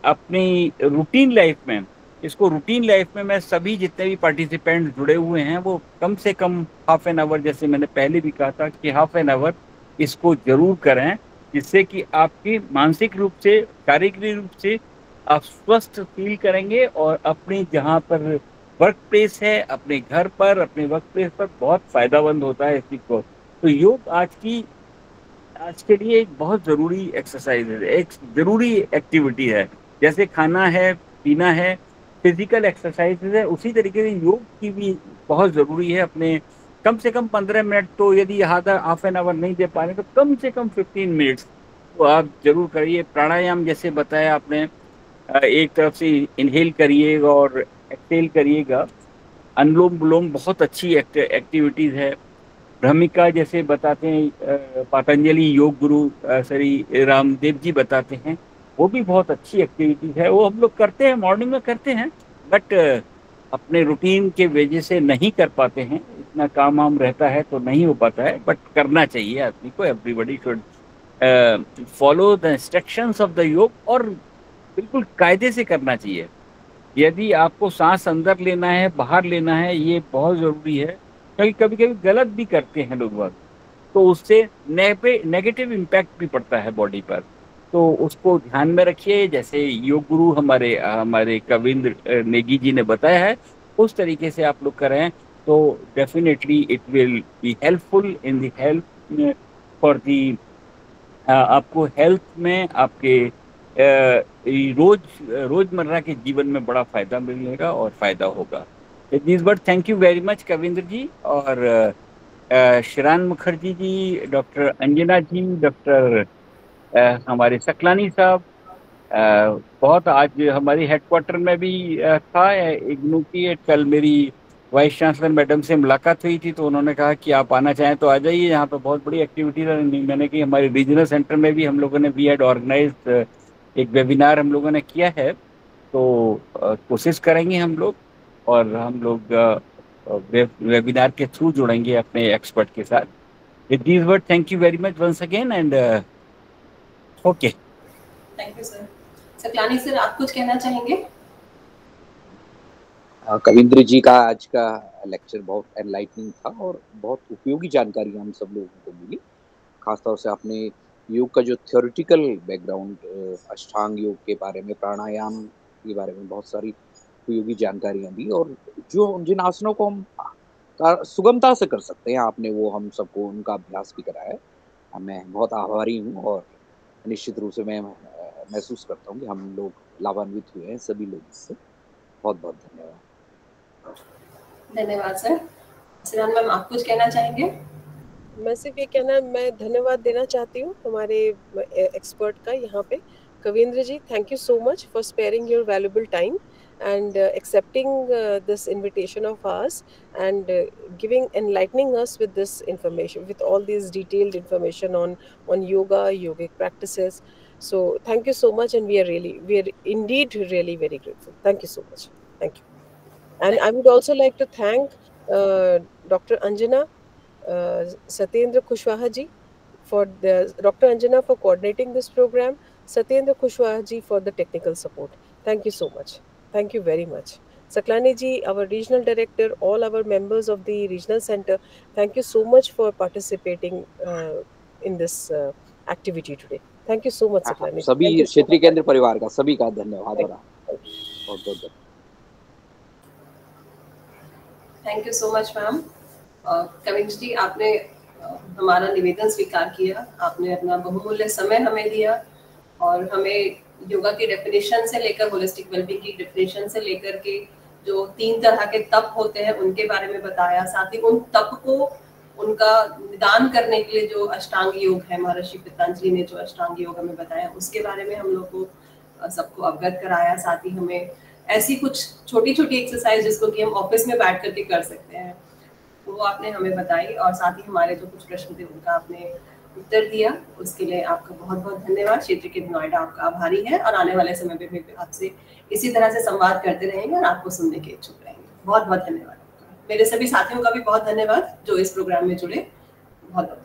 S2: अपनी रूटीन लाइफ में, इसको रूटीन लाइफ में मैं सभी जितने भी पार्टिसिपेंट जुड़े हुए हैं वो कम से कम हाफ एन आवर, जैसे मैंने पहले भी कहा था कि हाफ एन आवर इसको जरूर करें, जिससे कि आपकी मानसिक रूप से, शारीरिक रूप से आप स्वस्थ फील करेंगे और अपनी जहाँ पर वर्क प्लेस है, अपने घर पर, अपने वर्क प्लेस पर बहुत फायदामंद होता है इस चीज को। तो योग आज के लिए एक बहुत जरूरी एक्सरसाइज है, एक जरूरी एक्टिविटी है। जैसे खाना है, पीना है, फिजिकल एक्सरसाइज है, उसी तरीके से योग की भी बहुत जरूरी है। अपने कम से कम 15 मिनट, तो यदि हाफ एन आवर नहीं दे पा रहे तो कम से कम 15 मिनट्स तो आप जरूर करिए। प्राणायाम जैसे बताया आपने, एक तरफ से इनहेल करिएगा और एक्सहेल करिएगा। अनुलोम विलोम बहुत अच्छी एक्टिविटीज है। भ्रमिका जैसे बताते हैं पतंजलि योग गुरु श्री रामदेव जी बताते हैं, वो भी बहुत अच्छी एक्टिविटीज है। वो हम लोग करते हैं, मॉर्निंग में करते हैं, बट अपने रूटीन के वजह से नहीं कर पाते हैं, इतना काम वाम रहता है तो नहीं हो पाता है। बट करना चाहिए आदमी को, everybody should follow the instructions of the योग और बिल्कुल कायदे से करना चाहिए। यदि आपको सांस अंदर लेना है, बाहर लेना है, ये बहुत जरूरी है, क्योंकि कभी कभी गलत भी करते हैं लोग बाग, तो उससे नेगेटिव इम्पैक्ट भी पड़ता है बॉडी पर। तो उसको ध्यान में रखिए, जैसे योग गुरु हमारे कविंद्र नेगी जी ने बताया है, उस तरीके से आप लोग करें तो definitely it will be helpful in the health for the, आपको हेल्थ में, आपके रोजमर्रा के जीवन में बड़ा फायदा मिलेगा और फायदा होगा। This but thank you very much Kavindra ji और शिरान मुखर्जी जी, डॉक्टर अंजना जी, डॉक्टर हमारे सकलानी साहब। बहुत आज हमारी हेडक्वार्टर में भी था इग्नू की, कल मेरी वाइस चांसलर मैडम से मुलाकात हुई थी, तो उन्होंने कहा कि आप आना चाहें तो आ जाइए, यहाँ पे बहुत बड़ी एक्टिविटीज है। मैंने कि हमारे रीजनल सेंटर में भी हम लोगों ने वी हैड ऑर्गेनाइज्ड एक वेबिनार हम लोगों ने किया है, तो कोशिश करेंगे हम लोग, और हम लोग वेबिनार के थ्रू जुड़ेंगे अपने एक्सपर्ट के साथ। With these word thank you very much once again and okay.
S1: Thank you sir. Saklani sir, आप कुछ कहना चाहेंगे?
S3: कविंद्र जी का आज का लेक्चर बहुत एनलाइटनिंग था और बहुत उपयोगी जानकारी हम सब लोगों को मिली। खासतौर से आपने योग का जो थ्योरेटिकल बैकग्राउंड, अष्टांग योग के बारे में, प्राणायाम के बारे में बहुत सारी उपयोगी जानकारियां दी, और जो जिन आसनों को हम सुगमता से कर सकते हैं आपने वो हम सबको उनका अभ्यास भी कराया है। मैं बहुत आभारी हूँ और निश्चित रूप से मैं महसूस करता हूँ कि हम लोग लाभान्वित हुए हैं सभी लोगों से। बहुत बहुत धन्यवाद।
S1: धन्यवाद सर। शिरान मैम, आप कुछ कहना चाहेंगे?
S4: मैं सिर्फ ये कहना, मैं धन्यवाद देना चाहती हूँ हमारे एक्सपर्ट का यहाँ पे, Kavindra ji. Thank you so much for sparing your valuable time and accepting this invitation of ours and enlightening us with this information, with all these detailed information on yoga, yogic practices. So thank you so much, and we are indeed really very grateful. Thank you so much. Thank you. And I would also like to thank Dr. Anjana Satyendra Kushwaha ji Dr. Anjana for coordinating this program, Satyendra Kushwaha ji for the technical support. Thank you so much. Thank you very much. Saklani ji, our regional director, all our members of the regional center, thank you so much for participating in this activity today. Thank you so much, Saklani ji.
S3: सभी क्षेत्रीय केंद्र परिवार का सभी का धन्यवाद और बहुत बहुत
S1: thank you so much ma'am. Kavindra ji, आपने हमारा निवेदन स्वीकार किया, आपने अपना बहुमूल्य समय हमें दिया और हमें योगा की डेफिनेशन से लेकर होलिस्टिक वेलबींग की डेफिनेशन से लेकर के जो 3 तरह के तप होते हैं उनके बारे में बताया। साथ ही उन तप को, उनका निदान करने के लिए जो अष्टांग योग है, महर्षि पतंजलि ने जो अष्टांग योग हमें बताया, उसके बारे में हम लोग को सबको अवगत कराया। साथ ही हमें ऐसी कुछ छोटी छोटी एक्सरसाइज जिसको कि हम ऑफिस में बैठ करके कर सकते हैं, वो आपने हमें बताई, और साथ ही हमारे जो कुछ प्रश्न थे उनका आपने उत्तर दिया। उसके लिए आपका बहुत बहुत धन्यवाद। क्षेत्र केंद्र नोएडा आपका आभारी है और आने वाले समय में भी आपसे इसी तरह से संवाद करते रहेंगे और आपको सुनने के इच्छुक रहेंगे। बहुत बहुत धन्यवाद आपका। मेरे सभी साथियों का भी बहुत धन्यवाद जो इस प्रोग्राम में जुड़े। बहुत बहुत